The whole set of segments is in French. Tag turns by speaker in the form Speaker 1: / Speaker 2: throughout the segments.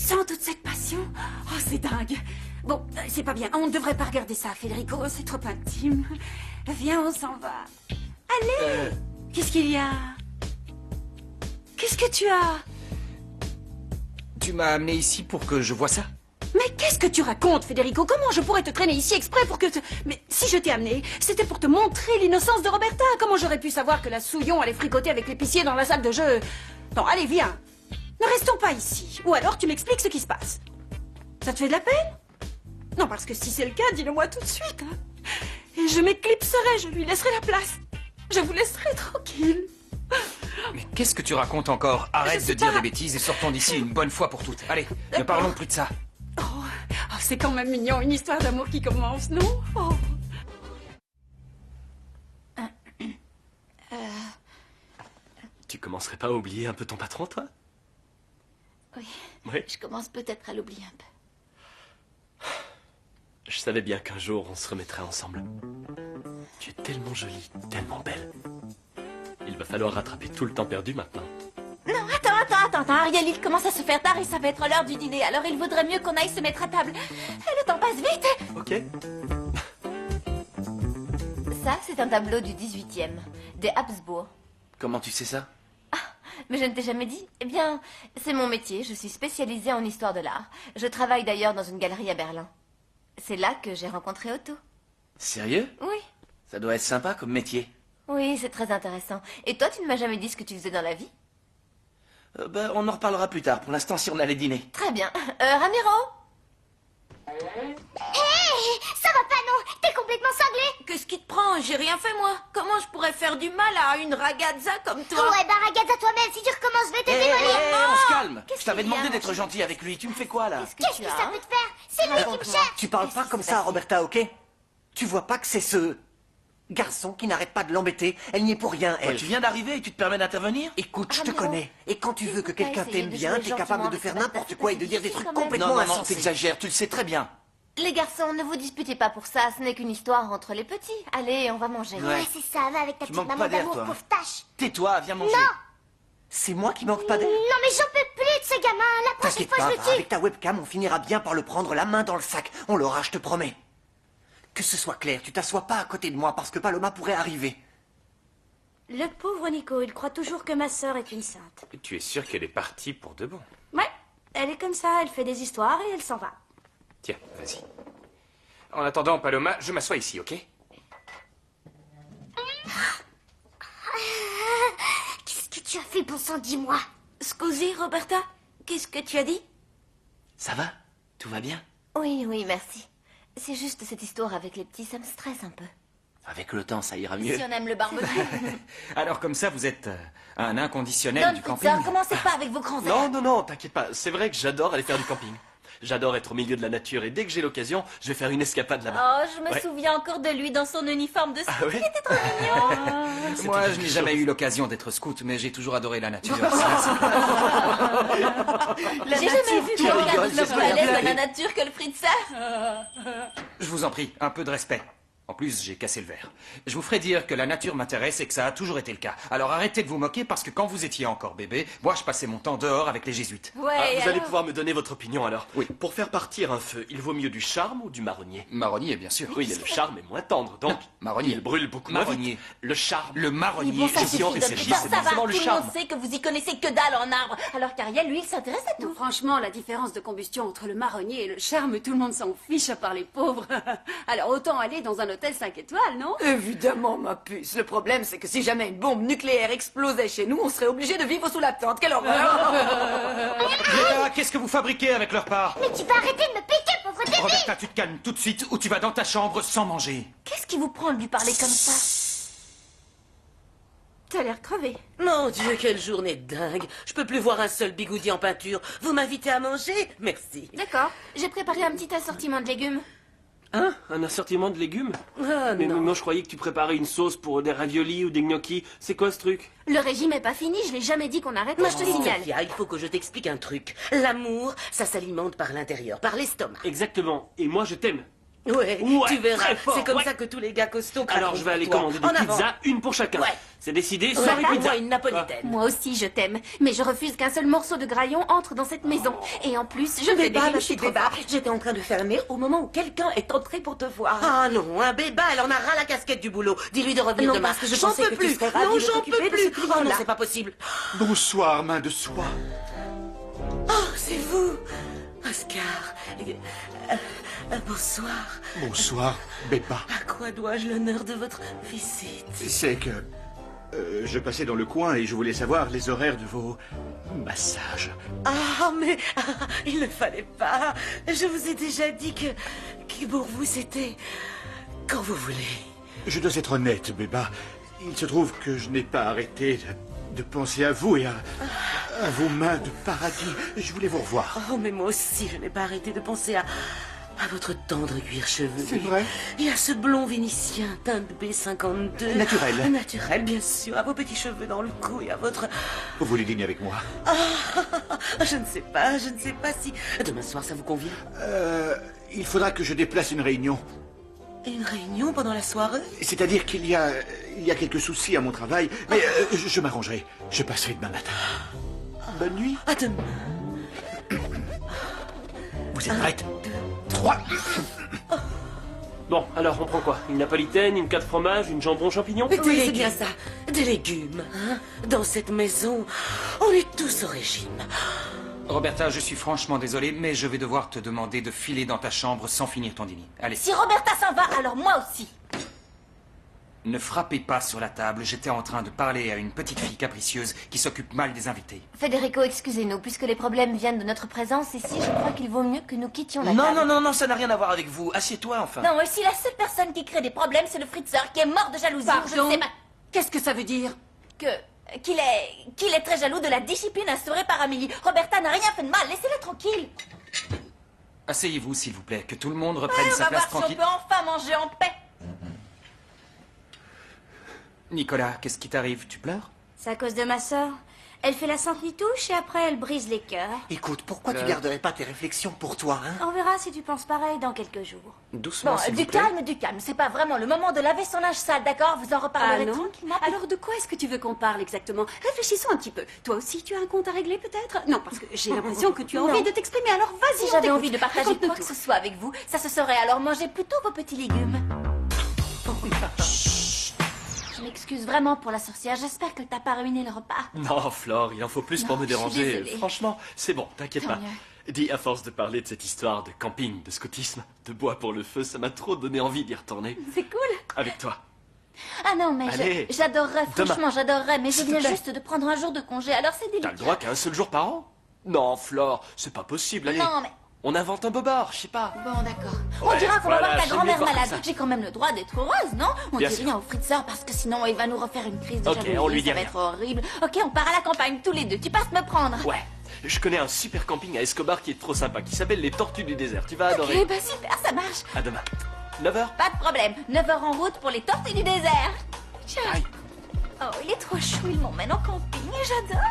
Speaker 1: sens toute cette passion? Oh, c'est dingue. Bon, c'est pas bien. On ne devrait pas regarder ça, Federico. C'est trop intime. Viens, on s'en va. Allez. Qu'est-ce qu'il y a? Qu'est-ce que tu as?
Speaker 2: Tu m'as amené ici pour que je voie ça?
Speaker 1: Mais qu'est-ce que tu racontes, Federico? Comment je pourrais te traîner ici exprès pour que... Mais si je t'ai amené, c'était pour te montrer l'innocence de Roberta. Comment j'aurais pu savoir que la Souillon allait fricoter avec l'épicier dans la salle de jeu? Non, allez, viens. Ne restons pas ici. Ou alors tu m'expliques ce qui se passe. Ça te fait de la peine? Non, parce que si c'est le cas, dis-le-moi tout de suite. Hein. Et je m'éclipserai, je lui laisserai la place. Je vous laisserai tranquille.
Speaker 2: Mais qu'est-ce que tu racontes encore? Arrête de dire des bêtises et sortons d'ici une bonne fois pour toutes. Allez, ne parlons plus de ça.
Speaker 1: Oh, c'est quand même mignon, une histoire d'amour qui commence, non? Oh.
Speaker 3: Tu commencerais pas à oublier un peu ton patron, toi?
Speaker 4: Oui.
Speaker 3: Oui.
Speaker 4: Je commence peut-être à l'oublier un peu.
Speaker 3: Je savais bien qu'un jour on se remettrait ensemble. Tu es tellement jolie, tellement belle. Il va falloir rattraper tout le temps perdu maintenant.
Speaker 4: Non, attends. Ariel, il commence à se faire tard et ça va être l'heure du dîner. Alors il vaudrait mieux qu'on aille se mettre à table. Le temps passe vite.
Speaker 3: Ok.
Speaker 4: Ça, c'est un tableau du 18e, des Habsbourg.
Speaker 5: Comment tu sais ça?
Speaker 4: Mais je ne t'ai jamais dit. Eh bien, c'est mon métier. Je suis spécialisée en histoire de l'art. Je travaille d'ailleurs dans une galerie à Berlin. C'est là que j'ai rencontré Otto.
Speaker 5: Sérieux?
Speaker 4: Oui.
Speaker 5: Ça doit être sympa comme métier.
Speaker 4: Oui, c'est très intéressant. Et toi, tu ne m'as jamais dit ce que tu faisais dans la vie?
Speaker 5: On en reparlera plus tard. Pour l'instant, si on allait dîner.
Speaker 4: Très bien. Ramiro?
Speaker 6: Hé, ça va pas, non? T'es complètement cinglé.
Speaker 7: Qu'est-ce qui te prend? J'ai rien fait, moi. Comment je pourrais faire du mal à une ragazza comme toi?
Speaker 6: Ouais, bah regarde à toi-même. Si tu recommences, je vais te démolir.
Speaker 5: On se calme.
Speaker 4: Qu'est-ce
Speaker 5: Je t'avais
Speaker 4: qu'il y a,
Speaker 5: demandé
Speaker 4: mon
Speaker 5: d'être
Speaker 4: chéri?
Speaker 5: gentil avec lui. Tu me fais quoi, là?
Speaker 6: Qu'est-ce que ça peut te faire? C'est lui qui me cherche.
Speaker 8: Tu parles pas comme ça à Roberta, ok? Tu vois pas que c'est ce garçon qui n'arrête pas de l'embêter? Elle n'y est pour rien, elle.
Speaker 5: Tu viens d'arriver et tu te permets d'intervenir?
Speaker 8: Écoute, je te
Speaker 4: Ramiro,
Speaker 8: connais. Et quand tu veux que
Speaker 4: écoute,
Speaker 8: quelqu'un
Speaker 4: essayez
Speaker 8: t'aime
Speaker 4: de
Speaker 8: bien,
Speaker 4: jouer
Speaker 8: t'es capable
Speaker 4: gentiment
Speaker 8: de faire
Speaker 4: avec sa
Speaker 8: n'importe
Speaker 4: tête,
Speaker 8: quoi et
Speaker 4: c'est
Speaker 8: de dire des
Speaker 4: difficile
Speaker 8: trucs
Speaker 4: quand même.
Speaker 8: complètement
Speaker 5: Non,
Speaker 8: insensés.
Speaker 5: t'exagères. Tu le sais très bien.
Speaker 4: Les garçons, ne vous disputez pas pour ça. Ce n'est qu'une histoire entre les petits. Allez, on va manger.
Speaker 5: Ouais.
Speaker 6: Ouais, c'est ça. Va avec ta
Speaker 5: Tu
Speaker 6: petite
Speaker 5: manques
Speaker 6: maman
Speaker 5: pas d'air,
Speaker 6: d'amour,
Speaker 5: toi.
Speaker 6: pauvre tâche.
Speaker 5: Tais-toi, viens manger.
Speaker 6: Non.
Speaker 8: C'est moi qui manque pas d'air.
Speaker 6: Non, mais j'en peux plus de ce gamin. La prochaine
Speaker 8: T'inquiète
Speaker 6: fois,
Speaker 8: pas,
Speaker 6: je le tue.
Speaker 8: avec ta webcam, on finira bien par le prendre la main dans le sac. On l'aura, je te promets. Que ce soit clair, tu t'assois pas à côté de moi parce que Paloma pourrait arriver.
Speaker 1: Le pauvre Nico, il croit toujours que ma sœur est une sainte.
Speaker 3: Tu es sûr qu'elle est partie pour de bon?
Speaker 1: Ouais, elle est comme ça, elle fait des histoires et elle s'en va.
Speaker 2: Tiens, vas-y. En attendant, Paloma, je m'assois ici, ok?
Speaker 6: Qu'est-ce que tu as fait, bon sang, dis-moi?
Speaker 7: Scusi, Roberta? Qu'est-ce que tu as dit?
Speaker 5: Ça va? Tout va bien?
Speaker 4: Oui, merci. C'est juste cette histoire avec les petits, ça me stresse un peu.
Speaker 5: Avec le temps, ça ira mieux.
Speaker 4: Si on aime le barbecue.
Speaker 2: Alors comme ça, vous êtes un inconditionnel du
Speaker 4: Don
Speaker 2: camping?
Speaker 4: Pizza, commencez pas avec vos grands airs.
Speaker 3: Non, t'inquiète pas. C'est vrai que j'adore aller faire du camping. J'adore être au milieu de la nature et dès que j'ai l'occasion, je vais faire une escapade là-bas.
Speaker 4: Oh, je me
Speaker 3: Ouais.
Speaker 4: souviens encore de lui dans son uniforme de ski.
Speaker 3: Ah ouais?
Speaker 2: Moi, je n'ai jamais eu l'occasion d'être scout, mais j'ai toujours adoré la nature.
Speaker 4: J'ai jamais vu
Speaker 5: tu
Speaker 4: quelqu'un
Speaker 5: rigoles,
Speaker 4: plus
Speaker 5: j'espère
Speaker 4: à l'aise
Speaker 5: bien.
Speaker 4: dans la nature que le Fritzer.
Speaker 2: Je vous en prie, un peu de respect. En plus, j'ai cassé le verre. Je vous ferai dire que la nature m'intéresse et que ça a toujours été le cas. Alors arrêtez de vous moquer parce que quand vous étiez encore bébé, moi je passais mon temps dehors avec les jésuites.
Speaker 4: Ouais,
Speaker 3: Ah, vous allez
Speaker 4: alors
Speaker 3: pouvoir me donner votre opinion alors.
Speaker 2: Oui.
Speaker 3: Pour faire partir un feu, il vaut mieux du charme ou du marronnier?
Speaker 2: Marronnier, bien sûr.
Speaker 3: Oui, mais le charme est moins tendre, donc
Speaker 2: marronnier.
Speaker 3: il brûle beaucoup moins
Speaker 2: Marronnier.
Speaker 3: vite. Le charme.
Speaker 2: Le
Speaker 4: Oui,
Speaker 2: marronnier.
Speaker 4: bon, ça
Speaker 3: j'ai
Speaker 4: suffit,
Speaker 3: dit,
Speaker 4: Don
Speaker 3: c'est
Speaker 4: Pizza,
Speaker 3: c'est
Speaker 4: ça va,
Speaker 3: forcément
Speaker 4: tout
Speaker 3: le
Speaker 4: le
Speaker 3: charme.
Speaker 4: monde sait que vous y connaissez que dalle en arbre. Alors qu'Ariel, lui, il s'intéresse à tout.
Speaker 1: Non, franchement, la différence de combustion entre le marronnier et le charme, tout le monde s'en fiche à part les pauvres. Alors autant aller dans un hôtel 5 étoiles, non?
Speaker 7: Évidemment, ma puce. Le problème, c'est que si jamais une bombe nucléaire explosait chez nous, on serait obligé de vivre sous la tente. Quelle horreur!
Speaker 2: Léa, qu'est-ce que vous fabriquez avec leur part?
Speaker 6: Mais tu peux arrêter de me piquer, pauvre débile.
Speaker 2: Roberta, tu te calmes tout de suite ou tu vas dans ta chambre sans manger.
Speaker 4: Qu'est-ce qui vous prend de lui parler comme ça?
Speaker 1: T'as l'air crevé.
Speaker 7: Mon Dieu, quelle journée dingue. Je peux plus voir un seul bigoudi en peinture. Vous m'invitez à manger? Merci.
Speaker 4: D'accord, j'ai préparé un petit assortiment de légumes.
Speaker 3: Hein? Un assortiment de légumes?
Speaker 7: Ah
Speaker 3: Mais
Speaker 7: non.
Speaker 3: moi je croyais que tu préparais une sauce pour des raviolis ou des gnocchis. C'est quoi ce truc?
Speaker 4: Le régime est pas fini, je l'ai jamais dit qu'on arrête. Moi, je te signale.
Speaker 7: Sophia, il faut que je t'explique un truc. L'amour, ça s'alimente par l'intérieur, par l'estomac.
Speaker 3: Exactement. Et moi je t'aime.
Speaker 5: Ouais,
Speaker 3: Ouais,
Speaker 5: tu verras.
Speaker 3: très fort,
Speaker 5: C'est comme
Speaker 3: ouais.
Speaker 5: ça que tous les gars costauds
Speaker 3: Alors
Speaker 5: craqueront
Speaker 3: je vais aller
Speaker 5: pour toi.
Speaker 3: commander des
Speaker 5: En avant.
Speaker 3: pizzas, une pour chacun.
Speaker 5: Ouais.
Speaker 3: C'est décidé,
Speaker 5: Ouais,
Speaker 3: sans les pizzas.
Speaker 5: moi, une napolitaine.
Speaker 1: Moi aussi, je t'aime. Mais je refuse qu'un seul morceau de graillon entre dans cette maison. Et en plus, je vais
Speaker 5: Béba, ma
Speaker 1: je suis
Speaker 5: petite
Speaker 1: trop
Speaker 5: Béba,
Speaker 1: forte.
Speaker 5: j'étais en train de fermer au moment où quelqu'un est entré pour te voir.
Speaker 8: Ah non, un Béba, elle en a ras la casquette du boulot. Dis-lui de revenir
Speaker 5: Non,
Speaker 8: demain.
Speaker 5: parce que je
Speaker 8: J'en
Speaker 5: pensais
Speaker 8: peux
Speaker 5: que tu
Speaker 8: plus.
Speaker 5: serais ravie
Speaker 8: Non,
Speaker 5: de
Speaker 8: j'en
Speaker 5: t'occuper
Speaker 8: peux
Speaker 5: de
Speaker 8: plus.
Speaker 5: ce
Speaker 8: Oh non,
Speaker 5: client-là.
Speaker 8: c'est pas possible.
Speaker 9: Bonsoir, main de soie.
Speaker 5: Oh, c'est vous, Oscar. Bonsoir.
Speaker 9: Bonsoir, Béba.
Speaker 5: À quoi dois-je l'honneur de votre visite?
Speaker 9: C'est que... je passais dans le coin et je voulais savoir les horaires de vos massages.
Speaker 5: Ah, mais il ne fallait pas. Je vous ai déjà dit que pour vous, c'était quand vous voulez.
Speaker 9: Je dois être honnête, Béba. Il se trouve que je n'ai pas arrêté de penser à vous et à vos mains de paradis. Je voulais vous revoir.
Speaker 5: Oh, mais moi aussi, je n'ai pas arrêté de penser à votre tendre cuir chevelu.
Speaker 9: C'est vrai?
Speaker 5: Et à ce blond vénitien teinte B52.
Speaker 9: Naturel.
Speaker 5: Naturel, bien sûr. À vos petits cheveux dans le cou et à votre...
Speaker 9: Vous voulez dîner avec moi?
Speaker 5: Je ne sais pas si... Demain soir, ça vous convient?
Speaker 9: Il faudra que je déplace une réunion.
Speaker 5: Une réunion pendant la soirée?
Speaker 9: C'est-à-dire qu'il y a quelques soucis à mon travail, mais je m'arrangerai. Je passerai demain matin. Bonne nuit.
Speaker 5: À demain.
Speaker 9: Vous êtes prête? 3.
Speaker 3: Bon, alors on prend quoi? Une napolitaine, une 4 fromages, une jambon champignon?
Speaker 5: Oui, c'est bien ça. Des légumes, hein. Dans cette maison, on est tous au régime.
Speaker 2: Roberta, je suis franchement désolé, mais je vais devoir te demander de filer dans ta chambre sans finir ton dîner. Allez.
Speaker 4: Si Roberta s'en va, alors moi aussi.
Speaker 2: Ne frappez pas sur la table, j'étais en train de parler à une petite fille capricieuse qui s'occupe mal des invités.
Speaker 4: Federico, excusez-nous, puisque les problèmes viennent de notre présence ici, je crois qu'il vaut mieux que nous quittions la table.
Speaker 5: Non, ça n'a rien à voir avec vous. Assieds-toi, enfin.
Speaker 4: Non, et si la seule personne qui crée des problèmes, c'est le fritzeur qui est mort de jalousie, ou je ne
Speaker 1: Pardon?
Speaker 4: sais pas...
Speaker 1: Qu'est-ce que ça veut dire?
Speaker 4: Qu'il est très jaloux de la discipline instaurée par Amélie. Roberta n'a rien fait de mal, laissez-la tranquille.
Speaker 2: Asseyez-vous, s'il vous plaît, que tout le monde reprenne
Speaker 4: Ouais, on
Speaker 2: sa
Speaker 4: va
Speaker 2: place
Speaker 4: voir si on
Speaker 2: tranquille.
Speaker 4: peut enfin manger en paix.
Speaker 2: Nicolas, qu'est-ce qui t'arrive? Tu pleures?
Speaker 6: C'est à cause de ma sœur. Elle fait la sainte nitouche et après elle brise les cœurs.
Speaker 8: Écoute, pourquoi tu garderais pas tes réflexions pour toi, hein?
Speaker 6: On verra si tu penses pareil dans quelques jours.
Speaker 2: Doucement,
Speaker 4: Bon,
Speaker 2: s'il vous
Speaker 4: du
Speaker 2: plaît.
Speaker 4: calme. C'est pas vraiment le moment de laver son linge sale, d'accord? Vous en
Speaker 1: Ah
Speaker 4: reparlerez
Speaker 1: non?
Speaker 4: tranquillement.
Speaker 1: Alors de quoi est-ce que tu veux qu'on parle exactement? Réfléchissons un petit peu. Toi aussi, tu as un compte à régler peut-être? Non, parce que j'ai l'impression que tu as envie de t'exprimer, alors vas-y.
Speaker 4: Si
Speaker 1: on
Speaker 4: j'avais
Speaker 1: t'écoute.
Speaker 4: envie de partager
Speaker 1: Raconte-nous
Speaker 4: quoi que
Speaker 1: tout.
Speaker 4: ce soit avec vous, ça se saurait. Alors mangez plutôt vos petits légumes. Je m'excuse vraiment pour la sorcière. J'espère qu'elle t'a pas ruiné le repas.
Speaker 3: Non, Flore, il en faut plus pour
Speaker 4: Non,
Speaker 3: me
Speaker 4: je suis
Speaker 3: déranger.
Speaker 4: désolée.
Speaker 3: Franchement, c'est bon, t'inquiète
Speaker 4: Tant
Speaker 3: pas.
Speaker 4: mieux.
Speaker 3: Dis, à force de parler de cette histoire de camping, de scoutisme, de bois pour le feu, ça m'a trop donné envie d'y retourner.
Speaker 4: C'est cool.
Speaker 3: Avec toi.
Speaker 4: Ah non, mais
Speaker 3: Allez,
Speaker 4: j'adorerais,
Speaker 3: demain.
Speaker 4: franchement, j'adorerais. Mais je
Speaker 3: S'il te
Speaker 4: viens
Speaker 3: plaît.
Speaker 4: juste de prendre un jour de congé, alors c'est
Speaker 3: T'as
Speaker 4: délicat.
Speaker 3: le droit qu'à un seul jour par an? Non, Flore, c'est pas possible, allez.
Speaker 4: Non, mais...
Speaker 3: On invente un bobard, je sais pas.
Speaker 4: Bon, d'accord. On
Speaker 3: Ouais,
Speaker 4: dira qu'on va
Speaker 3: voilà,
Speaker 4: voir ta
Speaker 3: j'aime bien
Speaker 4: grand-mère
Speaker 3: voir
Speaker 4: malade.
Speaker 3: ça.
Speaker 4: J'ai quand même le droit d'être heureuse, non? On
Speaker 3: Bien
Speaker 4: dit
Speaker 3: sûr.
Speaker 4: rien au fritzeur parce que sinon il va nous refaire une crise de
Speaker 3: Ok,
Speaker 4: jalousie.
Speaker 3: on lui dit
Speaker 4: ça va
Speaker 3: rien.
Speaker 4: être horrible. Ok, on part à la campagne tous les deux. Tu passes me prendre.
Speaker 3: Ouais, je connais un super camping à Escobar qui est trop sympa, qui s'appelle les Tortues du désert. Tu vas
Speaker 4: Ok,
Speaker 3: adorer.
Speaker 4: bah super, ça marche.
Speaker 3: À demain. 9h?
Speaker 4: Pas de problème. 9 heures en route pour les tortues du désert. Ciao.
Speaker 3: Aïe.
Speaker 4: Oh, il est trop chou, il m'emmène en camping et j'adore.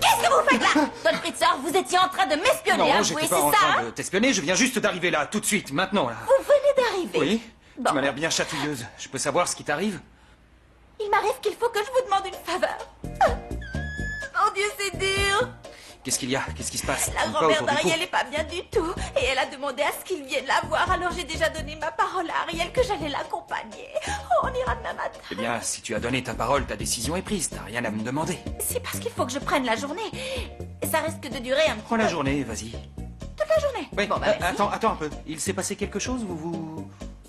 Speaker 4: Qu'est-ce que vous faites là? Don Fritzeur, vous étiez en train de m'espionner,
Speaker 2: Non,
Speaker 4: avouez,
Speaker 2: j'étais
Speaker 4: c'est
Speaker 2: pas en
Speaker 4: ça,
Speaker 2: train
Speaker 4: hein?
Speaker 2: de t'espionner, je viens juste d'arriver là, tout de suite, maintenant là.
Speaker 4: Vous venez d'arriver.
Speaker 2: Oui?
Speaker 4: Bon.
Speaker 2: Tu m'as l'air bien chatouilleuse. Je peux savoir ce qui t'arrive?
Speaker 4: Il m'arrive qu'il faut que je vous demande une faveur. Oh Dieu, c'est dur.
Speaker 2: Qu'est-ce qu'il y a? Qu'est-ce qui se passe?
Speaker 4: La
Speaker 2: Tourne pas
Speaker 4: grand-mère
Speaker 2: autour du pot.
Speaker 4: d'Ariel est pas bien du tout. Et elle a demandé à ce qu'il vienne la voir. Alors j'ai déjà donné ma parole à Ariel que j'allais l'accompagner. Oh, on ira demain matin.
Speaker 2: Eh bien, si tu as donné ta parole, ta décision est prise. T'as rien à me demander.
Speaker 4: C'est parce qu'il faut que je prenne la journée. Et ça risque de durer un petit
Speaker 2: Prends
Speaker 4: peu.
Speaker 2: la journée, vas-y.
Speaker 4: Toute la journée.
Speaker 2: Oui,
Speaker 4: Bon, bah, merci.
Speaker 2: attends un peu. Il s'est passé quelque chose?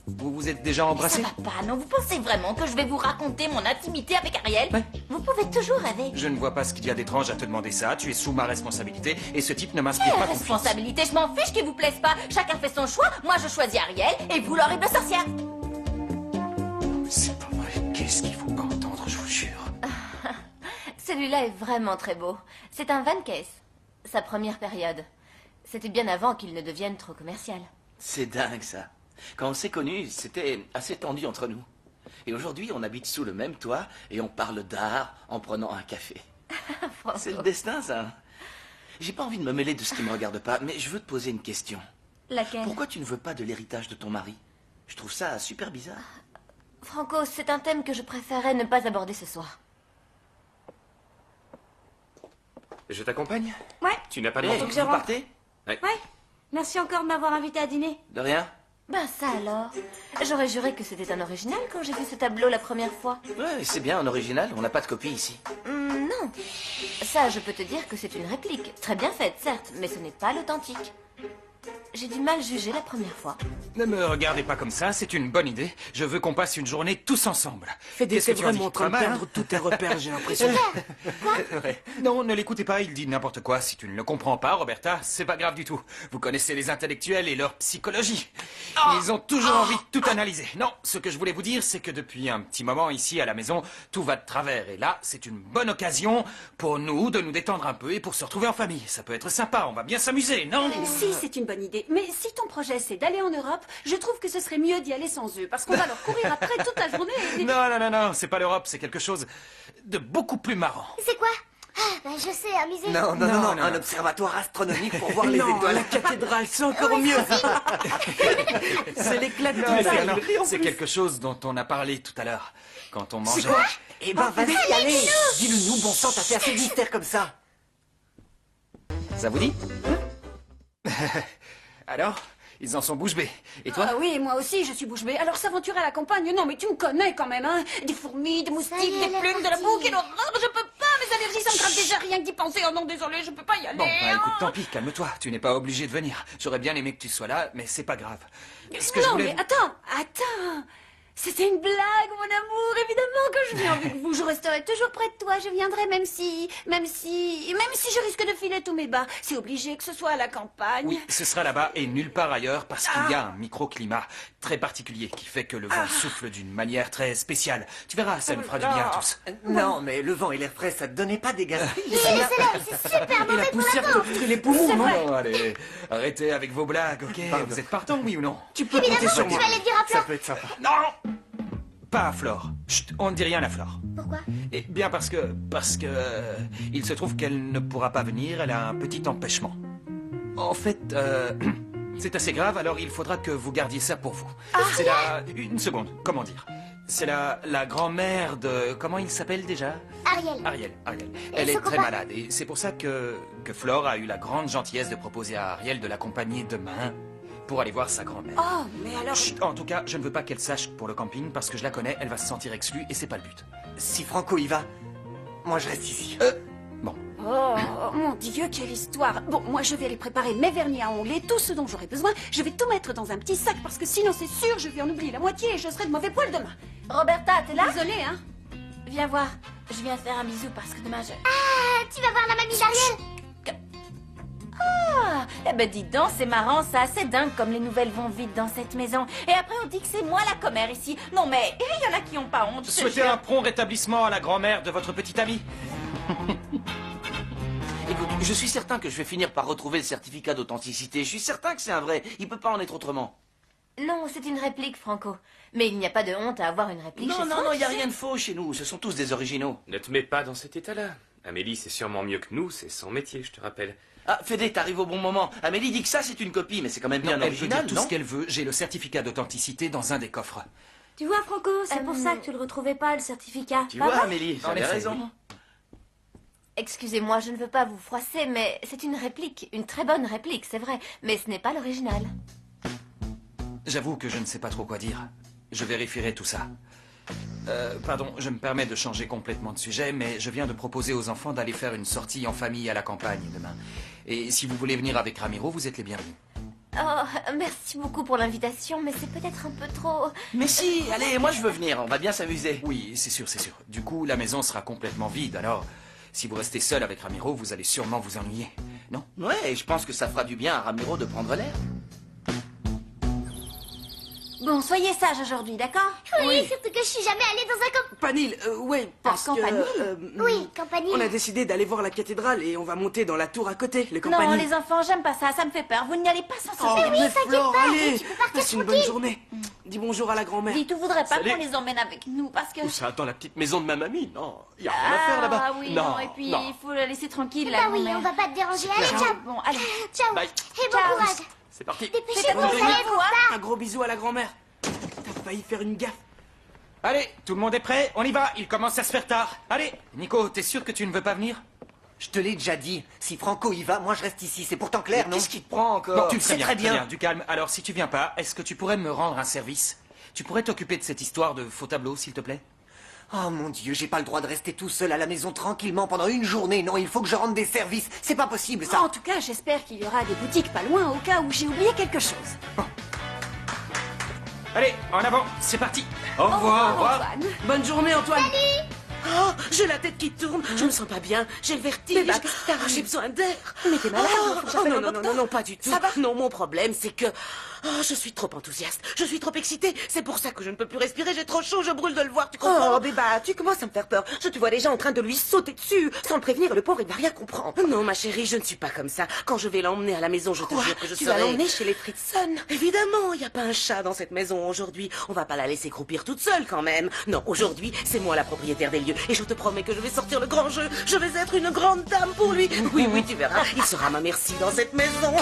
Speaker 2: Vous êtes déjà
Speaker 4: Ça
Speaker 2: embrassés?
Speaker 4: va pas, non? Vous pensez vraiment que je vais vous raconter mon intimité avec Ariel?
Speaker 2: Ouais.
Speaker 4: Vous pouvez toujours rêver.
Speaker 2: Je ne vois pas ce qu'il y a d'étrange à te demander ça. Tu es sous ma responsabilité et ce type ne m'inspire
Speaker 4: La
Speaker 2: pas confiance.
Speaker 4: responsabilité, je m'en fiche qu'il vous plaise pas. Chacun fait son choix. Moi, je choisis Ariel et vous, l'horrible sorcière.
Speaker 2: C'est pas vrai. Qu'est-ce qu'il faut pas entendre, je vous jure.
Speaker 4: Celui-là est vraiment très beau. C'est un Van Case. Sa première période. C'était bien avant qu'il ne devienne trop commercial.
Speaker 5: C'est dingue, ça. Quand on s'est connus, c'était assez tendu entre nous. Et aujourd'hui, on habite sous le même toit et on parle d'art en prenant un café. C'est le destin, ça.
Speaker 10: j'ai pas envie de me mêler de ce qui me regarde pas, mais je veux te poser une question.
Speaker 6: Laquelle?
Speaker 10: Pourquoi tu ne veux pas de l'héritage de ton mari? Je trouve ça super bizarre.
Speaker 4: Franco, c'est un thème que je préférais ne pas aborder ce soir.
Speaker 3: Je t'accompagne?
Speaker 6: Ouais.
Speaker 3: Tu n'as pas de
Speaker 10: Hey,
Speaker 3: manteau?
Speaker 6: que je
Speaker 10: vous
Speaker 6: rentre.
Speaker 10: partez?
Speaker 6: Ouais. Merci encore de m'avoir invité à dîner.
Speaker 10: De rien?
Speaker 4: Ben ça alors. J'aurais juré que c'était un original quand j'ai vu ce tableau la première fois.
Speaker 10: Ouais, c'est bien, en original, on n'a pas de copie ici.
Speaker 4: Non. Ça, je peux te dire que c'est une réplique. Très bien faite, certes, mais ce n'est pas l'authentique. J'ai du mal juger la première fois.
Speaker 2: Ne me regardez pas comme ça, c'est une bonne idée. Je veux qu'on passe une journée tous ensemble.
Speaker 11: Fédé,
Speaker 2: Qu'est-ce que
Speaker 11: t'es
Speaker 2: tu as dit?
Speaker 11: vraiment en train de
Speaker 2: Pas mal,
Speaker 11: perdre tous tes repères, j'ai l'impression.
Speaker 2: Non, ne l'écoutez pas, il dit n'importe quoi. Si tu ne le comprends pas, Roberta, c'est pas grave du tout. Vous connaissez les intellectuels et leur psychologie. Ils ont toujours envie de tout analyser. Non, ce que je voulais vous dire, c'est que depuis un petit moment ici à la maison, tout va de travers. Et là, c'est une bonne occasion pour nous de nous détendre un peu et pour se retrouver en famille. Ça peut être sympa, on va bien s'amuser, non?
Speaker 1: Si, c'est une bonne idée. Mais si ton projet c'est d'aller en Europe, je trouve que ce serait mieux d'y aller sans eux, parce qu'on va leur courir après toute la journée.
Speaker 2: Non, c'est pas l'Europe, c'est quelque chose de beaucoup plus marrant.
Speaker 6: C'est quoi? Ah, bah je sais, un musée.
Speaker 8: Non, un observatoire astronomique pour voir les
Speaker 11: Non,
Speaker 8: étoiles.
Speaker 11: la cathédrale, c'est encore mieux. C'est l'éclat de
Speaker 2: Non,
Speaker 11: tout ça.
Speaker 2: c'est quelque chose dont on a parlé tout à l'heure, quand on mangeait.
Speaker 8: C'est quoi? Eh ben, vas-y, allez. Dis-le nous, bon sang, t'as fait assez de mystère comme ça.
Speaker 2: Ça vous dit? Alors, ils en sont bouche bée. Et toi?
Speaker 1: Ah oui, moi aussi, je suis bouche bée. Alors s'aventurer à la campagne, non mais tu me connais quand même, hein. Des fourmis, des moustiques,
Speaker 6: Ça y est,
Speaker 1: des
Speaker 6: elle est
Speaker 1: plumes, de la
Speaker 6: partie.
Speaker 1: boue, quelle horreur, je peux pas, mes allergies, ça me gratte déjà rien que d'y penser. Oh non, désolé, je peux pas y aller.
Speaker 2: Bon, bah écoute,
Speaker 1: hein.
Speaker 2: tant pis, calme-toi. Tu n'es pas obligé de venir. J'aurais bien aimé que tu sois là, mais c'est pas grave. Ce que je
Speaker 1: Non
Speaker 2: voulais...
Speaker 1: mais attends. C'était une blague, mon amour. Évidemment que je viens avec vous. Je resterai toujours près de toi. Je viendrai même si je risque de filer tous mes bas. C'est obligé que ce soit à la campagne.
Speaker 2: Oui, ce sera là-bas et nulle part ailleurs parce qu'il y a un microclimat très particulier qui fait que le vent souffle d'une manière très spéciale. Tu verras, ça nous fera du bien à tous.
Speaker 8: Non, mais le vent et l'air frais, ça te donnait pas des gaz.
Speaker 6: C'est super
Speaker 11: Et la
Speaker 6: mauvais pour la
Speaker 11: poussière
Speaker 6: peau.
Speaker 11: t'obstrue les poumons, non?
Speaker 2: Bon, allez, arrêtez avec vos blagues, ok? Vous êtes partant, oui ou non?
Speaker 11: Tu peux compter sur
Speaker 6: Tu
Speaker 11: moi.
Speaker 6: vas aller dire à
Speaker 8: Ça
Speaker 6: Flore.
Speaker 8: peut être sympa.
Speaker 2: Non! Pas à Flore. Chut, on ne dit rien à Flore.
Speaker 6: Pourquoi?
Speaker 2: Eh bien parce que il se trouve qu'elle ne pourra pas venir, elle a un petit empêchement. En fait, c'est assez grave, alors il faudra que vous gardiez ça pour vous. C'est une seconde, comment dire? C'est la grand-mère de... Comment il s'appelle déjà?
Speaker 6: Ariel.
Speaker 2: Ariel. Elle est
Speaker 6: son
Speaker 2: très
Speaker 6: copain.
Speaker 2: malade et c'est pour ça que Flore a eu la grande gentillesse de proposer à Ariel de l'accompagner demain pour aller voir sa grand-mère.
Speaker 1: Oh, mais alors...
Speaker 2: Chut, en tout cas, je ne veux pas qu'elle sache pour le camping parce que je la connais, elle va se sentir exclue et c'est pas le but.
Speaker 8: Si Franco y va, moi je reste ici.
Speaker 2: Bon.
Speaker 1: Oh, mon Dieu, quelle histoire. Bon, moi, je vais aller préparer mes vernis à ongles, tout ce dont j'aurai besoin. Je vais tout mettre dans un petit sac parce que sinon, c'est sûr, je vais en oublier la moitié et je serai de mauvais poil demain.
Speaker 4: Roberta, t'es là?
Speaker 1: Désolée, hein.
Speaker 4: Viens voir. Je viens te faire un bisou parce que demain je...
Speaker 6: Ah, tu vas voir la mamie d'Ariel.
Speaker 4: Ah, eh ben dis donc, c'est marrant ça, c'est dingue comme les nouvelles vont vite dans cette maison. Et après on dit que c'est moi la commère ici. Non mais, il y en a qui ont pas honte. je te
Speaker 2: Souhaitez
Speaker 4: jure.
Speaker 2: un prompt rétablissement à la grand-mère de votre petite amie.
Speaker 10: Écoute, je suis certain que je vais finir par retrouver le certificat d'authenticité. Je suis certain que c'est un vrai. Il peut pas en être autrement.
Speaker 4: Non, c'est une réplique, Franco. Mais il n'y a pas de honte à avoir une réplique
Speaker 10: Non,
Speaker 4: chez
Speaker 10: non,
Speaker 4: soi,
Speaker 10: non, il n'y a
Speaker 4: tu sais.
Speaker 10: rien de faux chez nous. Ce sont tous des originaux.
Speaker 3: Ne te mets pas dans cet état-là. Amélie, c'est sûrement mieux que nous, c'est son métier, je te rappelle.
Speaker 10: Ah, Fédé, t'arrives au bon moment. Amélie dit que ça, c'est une copie, mais c'est quand même bien
Speaker 2: Non, elle peut
Speaker 10: original,
Speaker 2: dire tout
Speaker 10: non?
Speaker 2: ce qu'elle veut. J'ai le certificat d'authenticité dans un des coffres.
Speaker 6: Tu vois, Franco, c'est pour ça que tu le retrouvais pas, le certificat.
Speaker 10: Tu
Speaker 6: Pas
Speaker 10: vois,
Speaker 6: vrai?
Speaker 10: Amélie,
Speaker 2: En
Speaker 10: j'avais
Speaker 2: effet,
Speaker 10: raison.
Speaker 2: oui.
Speaker 4: Excusez-moi, je ne veux pas vous froisser, mais c'est une réplique. Une très bonne réplique, c'est vrai. Mais ce n'est pas l'original.
Speaker 2: J'avoue que je ne sais pas trop quoi dire. Je vérifierai tout ça. Pardon, je me permets de changer complètement de sujet, mais je viens de proposer aux enfants d'aller faire une sortie en famille à la campagne demain. Et si vous voulez venir avec Ramiro, vous êtes les bienvenus.
Speaker 4: Oh, merci beaucoup pour l'invitation, mais c'est peut-être un peu trop...
Speaker 10: Mais si, allez, moi je veux venir, on va bien s'amuser.
Speaker 2: Oui, c'est sûr, c'est sûr. Du coup, la maison sera complètement vide, alors... Si vous restez seul avec Ramiro, vous allez sûrement vous ennuyer, non?
Speaker 10: Ouais, je pense que ça fera du bien à Ramiro de prendre l'air.
Speaker 6: Bon, soyez sages aujourd'hui, d'accord?
Speaker 12: Oui, surtout que je suis jamais allée dans un
Speaker 13: Campanile, oui, parce
Speaker 6: campanile?
Speaker 12: Oui, campanile.
Speaker 13: on a décidé d'aller voir la cathédrale et on va monter dans la tour à côté, le
Speaker 6: Non,
Speaker 13: campanile.
Speaker 6: les enfants, j'aime pas ça, ça me fait peur. Vous n'y allez pas sans
Speaker 13: Oh,
Speaker 6: sortir.
Speaker 13: mais Flore, allez,
Speaker 12: tu peux partir
Speaker 13: passe une bonne journée. Dis bonjour à la grand-mère.
Speaker 6: Dis, tu voudrais pas
Speaker 3: Salut.
Speaker 6: qu'on les emmène avec nous parce que...
Speaker 3: Où ça, dans la petite maison de ma mamie? Non, y a rien à faire là-bas.
Speaker 6: Ah oui, non, et puis il faut la laisser tranquille, la
Speaker 12: Bah oui,
Speaker 6: grand-mère.
Speaker 12: on va pas te déranger. Allez, ciao.
Speaker 6: Bon, allez.
Speaker 12: Ciao.
Speaker 3: Bye.
Speaker 12: Et bon
Speaker 6: Ciao.
Speaker 12: courage.
Speaker 3: C'est parti.
Speaker 12: Dépêchez-vous,
Speaker 6: Bonne
Speaker 12: vous
Speaker 6: journée,
Speaker 12: allez
Speaker 6: vous,
Speaker 12: voir ça.
Speaker 13: Un gros bisou à la grand-mère. T'as failli faire une gaffe.
Speaker 2: Allez, tout le monde est prêt? On y va, il commence à se faire tard. Allez, Nico, t'es sûr que tu ne veux pas venir?
Speaker 8: Je te l'ai déjà dit. Si Franco y va, moi je reste ici. C'est pourtant clair, non?
Speaker 10: Qu'est-ce qui te prend encore?
Speaker 2: Bon, tu le
Speaker 8: c'est
Speaker 2: sais bien,
Speaker 8: très bien.
Speaker 2: Du calme. Alors, si tu viens pas, est-ce que tu pourrais me rendre un service? Tu pourrais t'occuper de cette histoire de faux tableau, s'il te plaît?
Speaker 8: Oh mon Dieu, j'ai pas le droit de rester tout seul à la maison tranquillement pendant une journée. Non, il faut que je rende des services. C'est pas possible, ça.
Speaker 1: En tout cas, j'espère qu'il y aura des boutiques pas loin au cas où j'ai oublié quelque chose.
Speaker 2: Allez, en avant, c'est parti. Au revoir, au revoir.
Speaker 1: Antoine.
Speaker 13: Bonne journée, Antoine. Oh, j'ai la tête qui tourne. Je me sens pas bien. J'ai le vertige.
Speaker 1: Mais qu'est-ce que t'as?
Speaker 13: J'ai besoin d'air.
Speaker 1: Mais t'es malade,
Speaker 13: Oh,
Speaker 1: faut que j'appelle
Speaker 13: non,
Speaker 1: un
Speaker 13: non,
Speaker 1: docteur.
Speaker 13: non, pas du tout.
Speaker 1: Ça va?
Speaker 13: Non, mon problème, c'est que je suis trop enthousiaste. Je suis trop excitée. C'est pour ça que je ne peux plus respirer. J'ai trop chaud. Je brûle de le voir. Tu comprends?
Speaker 5: Oh, Béba, tu commences à me faire peur. Je te vois déjà en train de lui sauter dessus. Sans le prévenir, le pauvre, il va rien comprendre.
Speaker 13: Non, ma chérie, je ne suis pas comme ça. Quand je vais l'emmener à la maison, je te jure que je
Speaker 5: Tu
Speaker 13: serai...
Speaker 5: vas l'emmener chez les Fritzson.
Speaker 13: Évidemment, il n'y a pas un chat dans cette maison aujourd'hui. On va pas la laisser croupir toute seule quand même. Non, aujourd'hui, c'est moi la propriétaire des lieux. Et je te promets que je vais sortir le grand jeu. Je vais être une grande dame pour lui. Oui, oui, tu verras. Il sera ma merci dans cette maison.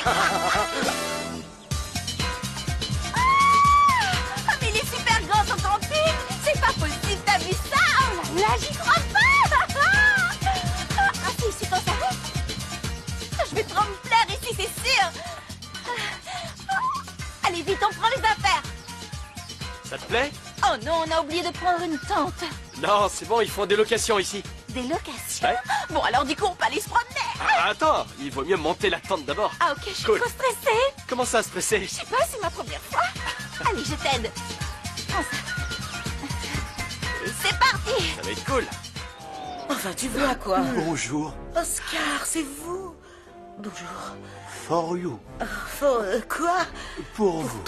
Speaker 4: Ah, mais il est super grand son camping. C'est pas possible, t'as vu ça? Oh là là, j'y crois pas. Ah, si, c'est quand ça va. Je vais trop me plaire ici, c'est sûr. Allez, vite, on prend les affaires.
Speaker 3: Ça te plaît?
Speaker 4: Oh non, on a oublié de prendre une tente.
Speaker 3: Non, c'est bon, ils font des locations ici.
Speaker 4: Des locations?
Speaker 3: Ouais.
Speaker 4: Bon, alors du coup, on peut aller se promener.
Speaker 3: Ah, attends, il vaut mieux monter la tente d'abord.
Speaker 4: Ah, ok, je suis
Speaker 3: Cool.
Speaker 4: trop stressée.
Speaker 3: Comment ça, stresser?
Speaker 4: Je sais pas, c'est ma première fois. Allez, je t'aide. Prends ça. Et c'est parti.
Speaker 3: Ça va être cool.
Speaker 13: Enfin, tu vois quoi?
Speaker 9: Bonjour.
Speaker 13: Oscar, c'est vous? Bonjour.
Speaker 9: For you.
Speaker 13: Quoi?
Speaker 9: Pour vous.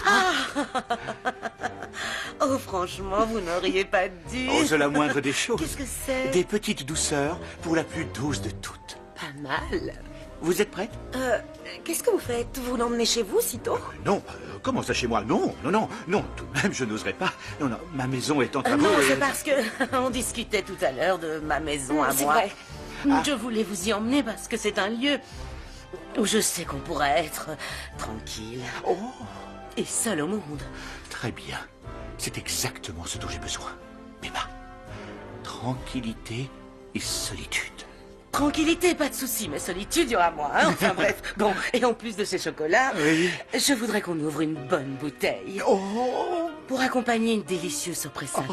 Speaker 13: Oh, franchement, vous n'auriez pas dû.
Speaker 9: Ose la moindre des choses.
Speaker 13: Qu'est-ce que c'est?
Speaker 9: Des petites douceurs pour la plus douce de toutes.
Speaker 13: Pas mal.
Speaker 9: Vous êtes prête?
Speaker 5: Qu'est-ce que vous faites? Vous l'emmenez chez vous, sitôt?
Speaker 9: Non, comment ça chez moi? Non, non, non, non, tout de même, je n'oserais pas. Non, non, ma maison est en travaux.
Speaker 13: Non,
Speaker 9: et-
Speaker 13: c'est parce que on discutait tout à l'heure de ma maison à
Speaker 5: C'est
Speaker 13: moi.
Speaker 5: vrai.
Speaker 13: Je voulais vous y emmener parce que c'est un lieu où je sais qu'on pourrait être tranquille
Speaker 9: Oh,
Speaker 13: et seul au monde.
Speaker 9: très bien. C'est exactement ce dont j'ai besoin. Béba, tranquillité et solitude.
Speaker 13: Tranquillité, pas de souci, mais solitude, il y aura moi. Hein, enfin bref. Bon, et en plus de ces chocolats,
Speaker 9: Oui.
Speaker 13: je voudrais qu'on ouvre une bonne bouteille.
Speaker 9: Oh,
Speaker 13: Pour accompagner une délicieuse sorpresata.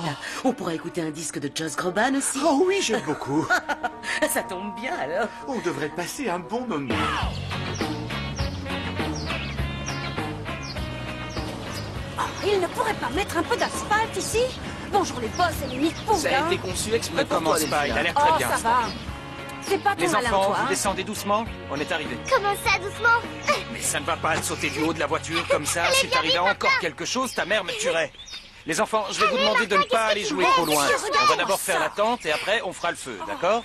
Speaker 13: On pourra écouter un disque de Joss Groban aussi.
Speaker 9: oh oui, j'aime beaucoup.
Speaker 13: Ça tombe bien alors.
Speaker 9: On devrait passer un bon moment.
Speaker 1: Il ne pourrait pas mettre un peu d'asphalte ici? Bonjour les boss et les nids-poules,
Speaker 10: Ça a
Speaker 1: hein.
Speaker 10: été conçu exprès
Speaker 2: Ne
Speaker 10: pour toi,
Speaker 2: commence pas, il a
Speaker 10: Delphine.
Speaker 2: l'air très
Speaker 1: Oh,
Speaker 2: bien.
Speaker 1: ça va. C'est pas ton
Speaker 2: Les
Speaker 1: malin,
Speaker 2: enfants,
Speaker 1: toi,
Speaker 2: vous
Speaker 1: hein.
Speaker 2: descendez doucement. On est arrivé.
Speaker 12: Comment ça, doucement?
Speaker 2: Mais ça ne va pas de sauter du haut de la voiture comme ça. S'il t'arrivait encore quelque chose, ta mère me tuerait. Les enfants, je vais vous demander de ne pas aller jouer trop loin. On va d'abord faire la tente et après on fera le feu, d'accord?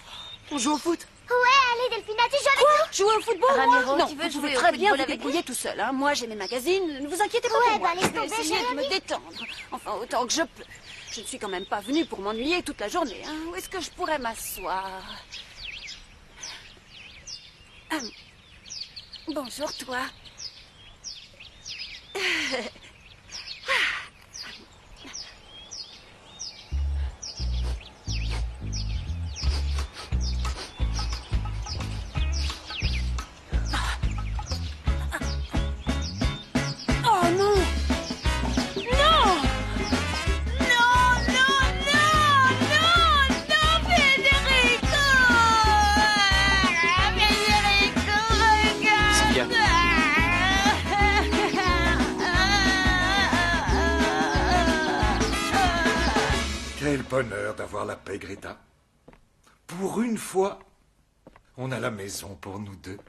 Speaker 13: On joue au foot.
Speaker 12: Ouais, allez, Delphina, tu joues avec nous?
Speaker 1: Jouer au football,
Speaker 4: Ramiro,
Speaker 1: moi? Non,
Speaker 4: tu veux
Speaker 1: vous
Speaker 4: jouer
Speaker 1: pouvez
Speaker 4: au
Speaker 1: très bien
Speaker 4: football
Speaker 1: vous
Speaker 4: avec
Speaker 1: débrouiller tout seul, hein. Moi, j'ai mes magazines, ne vous inquiétez pas
Speaker 12: Ouais,
Speaker 1: pour moi.
Speaker 12: bah, laisse
Speaker 1: Je vais
Speaker 12: tomber,
Speaker 1: essayer
Speaker 12: j'ai
Speaker 1: de me
Speaker 12: rien dit.
Speaker 1: détendre. Enfin, autant que je peux. Je ne suis quand même pas venue pour m'ennuyer toute la journée, hein. Où est-ce que je pourrais m'asseoir? Bonjour, toi. Oh non! Non!
Speaker 4: Non, non, non, non, non, Federico! Federico, regarde!
Speaker 3: Sylvia.
Speaker 14: Quel bonheur d'avoir la paix, Greta. Pour une fois, on a la maison pour nous deux.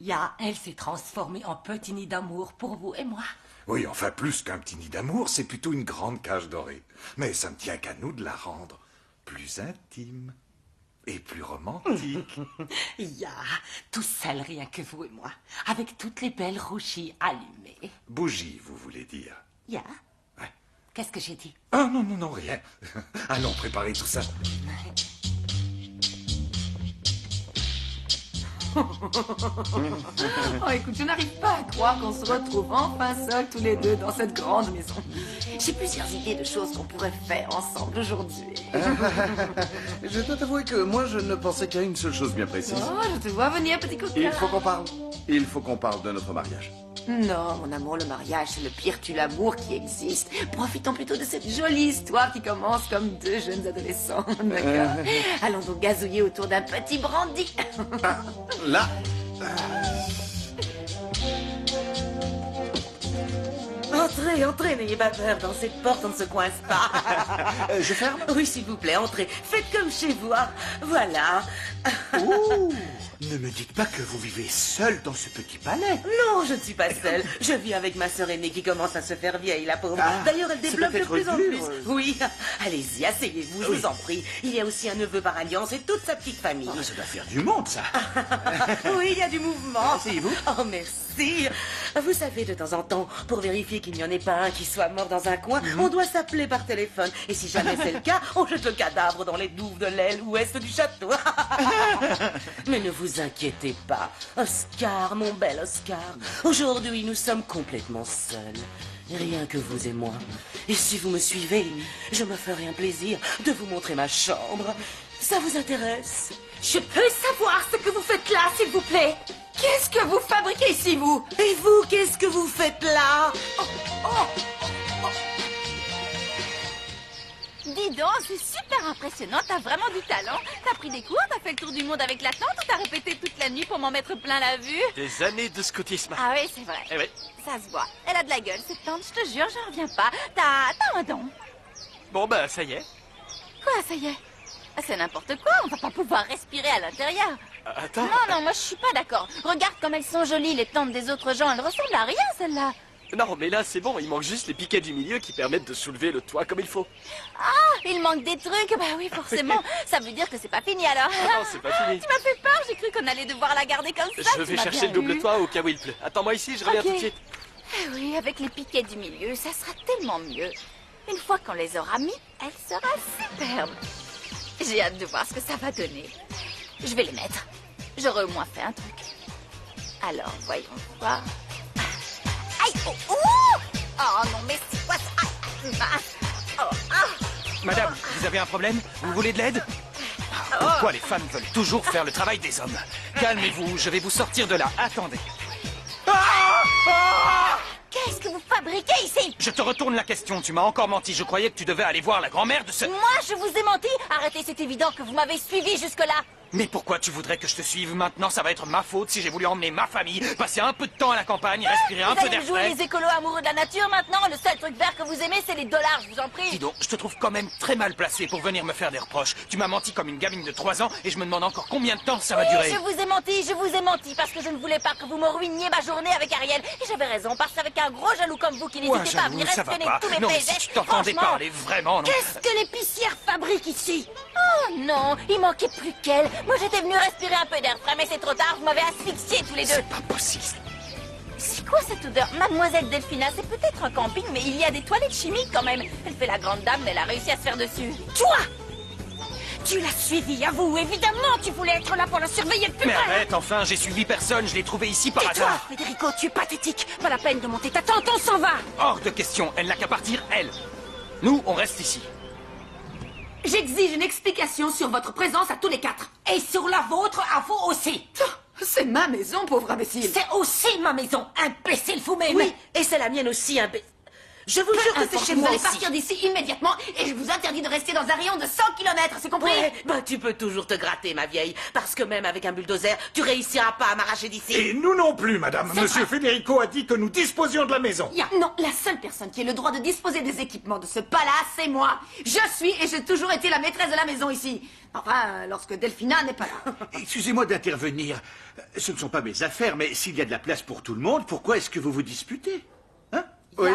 Speaker 5: Ya, elle s'est transformée en petit nid d'amour pour vous et moi.
Speaker 14: Oui, enfin, plus qu'un petit nid d'amour, c'est plutôt une grande cage dorée. Mais ça ne tient qu'à nous de la rendre plus intime et plus romantique.
Speaker 5: Ya, tout seul, rien que vous et moi, avec toutes les belles rougies allumées.
Speaker 14: Bougie, vous voulez dire?
Speaker 5: Ya,
Speaker 14: Ouais.
Speaker 5: qu'est-ce que j'ai dit?
Speaker 14: Ah non, non, non, rien. Allons préparer tout ça.
Speaker 7: Oh, écoute, je n'arrive pas à croire qu'on se retrouve enfin seuls tous les deux dans cette grande maison. J'ai plusieurs idées de choses qu'on pourrait faire ensemble aujourd'hui.
Speaker 15: Je dois t'avouer que moi, je ne pensais qu'à une seule chose bien précise.
Speaker 7: Oh, je te vois venir, petit coquin.
Speaker 15: Il faut qu'on parle. Il faut qu'on parle de notre mariage.
Speaker 7: Non, mon amour, le mariage, c'est le pire tue-l'amour qui existe. Profitons plutôt de cette jolie histoire qui commence comme deux jeunes adolescents, d'accord? Allons donc gazouiller autour d'un petit brandy.
Speaker 15: Là.
Speaker 13: Entrez, entrez, n'ayez pas peur. Dans cette porte, on ne se coince pas.
Speaker 15: Je ferme?
Speaker 13: Oui, s'il vous plaît, entrez. Faites comme chez vous. Hein. Voilà.
Speaker 9: Ouh, ne me dites pas que vous vivez seul dans ce petit palais.
Speaker 13: Non, je ne suis pas seule. Je vis avec ma sœur aînée qui commence à se faire vieille, la pauvre. D'ailleurs, elle
Speaker 9: ça
Speaker 13: développe
Speaker 9: doit
Speaker 13: de
Speaker 9: être
Speaker 13: plus en
Speaker 9: dur.
Speaker 13: plus. Oui. Allez-y, asseyez-vous, je vous en prie. Il y a aussi un neveu par alliance et toute sa petite famille.
Speaker 9: Oh, ça doit faire du monde, ça.
Speaker 13: Oui, il y a du mouvement.
Speaker 9: Asseyez-vous.
Speaker 13: Oh, merci. Vous savez, de temps en temps, pour vérifier qu'il n'y en ait pas un qui soit mort dans un coin, on doit s'appeler par téléphone. Et si jamais c'est le cas, on jette le cadavre dans les douves de l'aile ouest du château. Mais ne vous inquiétez pas. Oscar, mon bel Oscar, aujourd'hui, nous sommes complètement seuls. Rien que vous et moi. Et si vous me suivez, je me ferai un plaisir de vous montrer ma chambre. Ça vous intéresse?
Speaker 1: Je peux savoir ce que vous faites là, s'il vous plaît?
Speaker 7: Qu'est-ce que vous fabriquez ici, vous?
Speaker 13: Et vous, qu'est-ce que vous faites là?
Speaker 4: Dis donc, c'est super impressionnant, t'as vraiment du talent. T'as pris des cours, t'as fait le tour du monde avec la tante ou t'as répété toute la nuit pour m'en mettre plein la vue?
Speaker 3: Des années de scoutisme.
Speaker 4: Ah oui, c'est vrai.
Speaker 3: Eh oui.
Speaker 4: Ça se voit. Elle a de la gueule, cette tante, je te jure, j'en reviens pas. T'as un don.
Speaker 3: Bon, bah, ça y est.
Speaker 4: Quoi, ça y est? Ah, c'est n'importe quoi, on va pas pouvoir respirer à l'intérieur.
Speaker 3: Attends.
Speaker 4: Non, moi je suis pas d'accord. Regarde comme elles sont jolies, les tantes des autres gens, elles ressemblent à rien, celles-là.
Speaker 3: Non, mais là, c'est bon, il manque juste les piquets du milieu qui permettent de soulever le toit comme il faut.
Speaker 4: Ah, il manque des trucs. Bah oui, forcément. Ça veut dire que c'est pas fini alors.
Speaker 3: Ah non, c'est pas fini.
Speaker 4: Tu m'as fait peur, j'ai cru qu'on allait devoir la garder comme ça.
Speaker 3: Je vais chercher le double toit au cas où il pleut. Attends-moi ici, je reviens tout de suite.
Speaker 4: Eh oui, avec les piquets du milieu, ça sera tellement mieux. Une fois qu'on les aura mis, elle sera superbe. J'ai hâte de voir ce que ça va donner. Je vais les mettre. J'aurais au moins fait un truc. Alors, voyons voir. Aïe, oh non, mais c'est quoi ça?
Speaker 2: Madame, vous avez un problème? Vous voulez de l'aide? Pourquoi les femmes veulent toujours faire le travail des hommes? Calmez-vous, je vais vous sortir de là. Attendez.
Speaker 4: Qu'est-ce que vous fabriquez ici?
Speaker 2: Je te retourne la question, tu m'as encore menti. Je croyais que tu devais aller voir la grand-mère de ce...
Speaker 4: Moi, je vous ai menti? Arrêtez, c'est évident que vous m'avez suivi jusque-là.
Speaker 2: Mais pourquoi tu voudrais que je te suive maintenant? Ça va être ma faute si j'ai voulu emmener ma famille, passer un peu de temps à la campagne, respirer un peu d'air
Speaker 4: Vous allez
Speaker 2: frais.
Speaker 4: jouer les écolos amoureux de la nature maintenant? Le seul truc vert que vous aimez, c'est les dollars, je vous en prie.
Speaker 2: Dis donc, je te trouve quand même très mal placé pour venir me faire des reproches. Tu m'as menti comme une gamine de 3 ans et je me demande encore combien de temps ça va durer.
Speaker 4: Je vous ai menti parce que je ne voulais pas que vous me ruiniez ma journée avec Ariel. Et j'avais raison, parce qu'avec un gros jaloux comme vous qui n'hésitait pas à venir
Speaker 2: ça va
Speaker 4: espionner
Speaker 2: pas.
Speaker 4: tous mes
Speaker 2: Non, mais
Speaker 4: PG,
Speaker 2: si tu t'entendais
Speaker 4: franchement...
Speaker 2: parler vraiment, non.
Speaker 1: Qu'est-ce que l'épicière fabrique ici?
Speaker 4: Oh non, il manquait plus qu'elle. Moi j'étais venue respirer un peu d'air frais, mais c'est trop tard, vous m'avez asphyxié tous les deux.
Speaker 2: C'est pas possible.
Speaker 4: C'est quoi cette odeur? Mademoiselle Delphina, c'est peut-être un camping, mais il y a des toilettes chimiques quand même. Elle fait la grande dame, mais elle a réussi à se faire dessus.
Speaker 1: Toi! Tu l'as suivi, avoue, évidemment, tu voulais être là pour la surveiller de plus
Speaker 2: Mais
Speaker 1: près.
Speaker 2: arrête, enfin, j'ai suivi personne, je l'ai trouvé ici par
Speaker 1: Tais-toi,
Speaker 2: hasard.
Speaker 1: Federico, tu es pathétique. Pas la peine de monter ta tante, on s'en va.
Speaker 2: Hors de question, elle n'a qu'à partir, elle. Nous, on reste ici.
Speaker 1: J'exige une explication sur votre présence à tous les quatre. Et sur la vôtre, à vous aussi.
Speaker 7: C'est ma maison, pauvre imbécile.
Speaker 1: C'est aussi ma maison, imbécile vous-même.
Speaker 13: Oui, et c'est la mienne aussi, Je vous jure que c'est chez
Speaker 1: Vous
Speaker 13: moi
Speaker 1: allez
Speaker 13: aussi.
Speaker 1: partir d'ici immédiatement et je vous interdis de rester dans un rayon de 100 km, c'est compris?
Speaker 13: Ouais, bah tu peux toujours te gratter, ma vieille, parce que même avec un bulldozer, tu réussiras pas à m'arracher d'ici.
Speaker 14: Et nous non plus, madame.
Speaker 1: C'est
Speaker 14: Monsieur
Speaker 1: vrai.
Speaker 14: Federico a dit que nous disposions de la maison.
Speaker 1: Non, la seule personne qui ait le droit de disposer des équipements de ce palace, c'est moi. Je suis et j'ai toujours été la maîtresse de la maison ici. Enfin, lorsque Delphina n'est pas là.
Speaker 9: Excusez-moi d'intervenir. Ce ne sont pas mes affaires, mais s'il y a de la place pour tout le monde, pourquoi est-ce que vous vous disputez? Hein?
Speaker 15: Oui.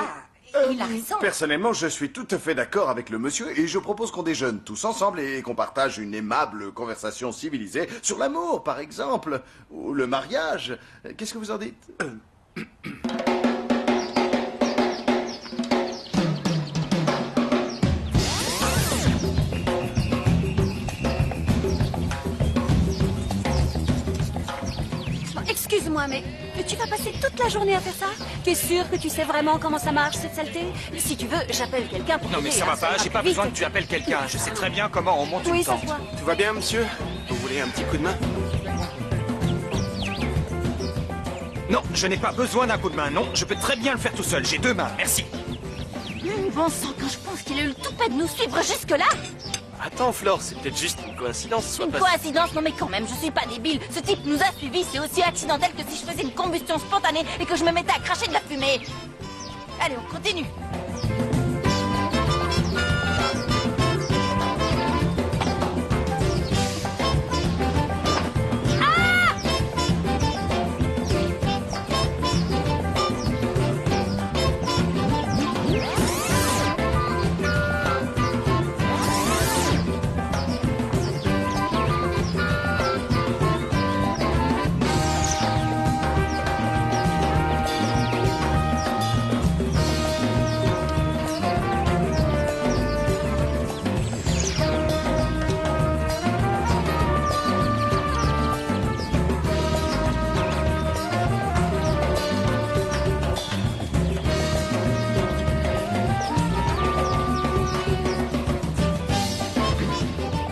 Speaker 4: Il a raison.
Speaker 15: Personnellement, je suis tout à fait d'accord avec le monsieur et je propose qu'on déjeune tous ensemble et qu'on partage une aimable conversation civilisée sur l'amour, par exemple, ou le mariage. Qu'est-ce que vous en dites?
Speaker 1: Excuse-moi, mais tu vas passer toute la journée à faire ça? T'es sûr que tu sais vraiment comment ça marche, cette saleté? Si tu veux, j'appelle quelqu'un pour
Speaker 2: Non mais
Speaker 1: t'aider,
Speaker 2: ça
Speaker 1: hein,
Speaker 2: va pas, j'ai pas
Speaker 1: vite.
Speaker 2: besoin que tu appelles quelqu'un. Je sais très bien comment on monte
Speaker 1: Oui,
Speaker 2: une
Speaker 1: ça
Speaker 2: tente.
Speaker 1: se voit.
Speaker 16: Tout va bien, monsieur? Vous voulez un petit coup de main?
Speaker 2: Non, je n'ai pas besoin d'un coup de main, non. Je peux très bien le faire tout seul. J'ai 2 mains, merci.
Speaker 4: Bon sang, quand je pense qu'il a eu le toupet de nous suivre jusque-là.
Speaker 3: Attends, Flore, c'est peut-être juste une coïncidence. Sois
Speaker 4: Une
Speaker 3: patient.
Speaker 4: coïncidence, non mais quand même, je suis pas débile. Ce type nous a suivis, c'est aussi accidentel que si je faisais une combustion spontanée et que je me mettais à cracher de la fumée. Allez, on continue.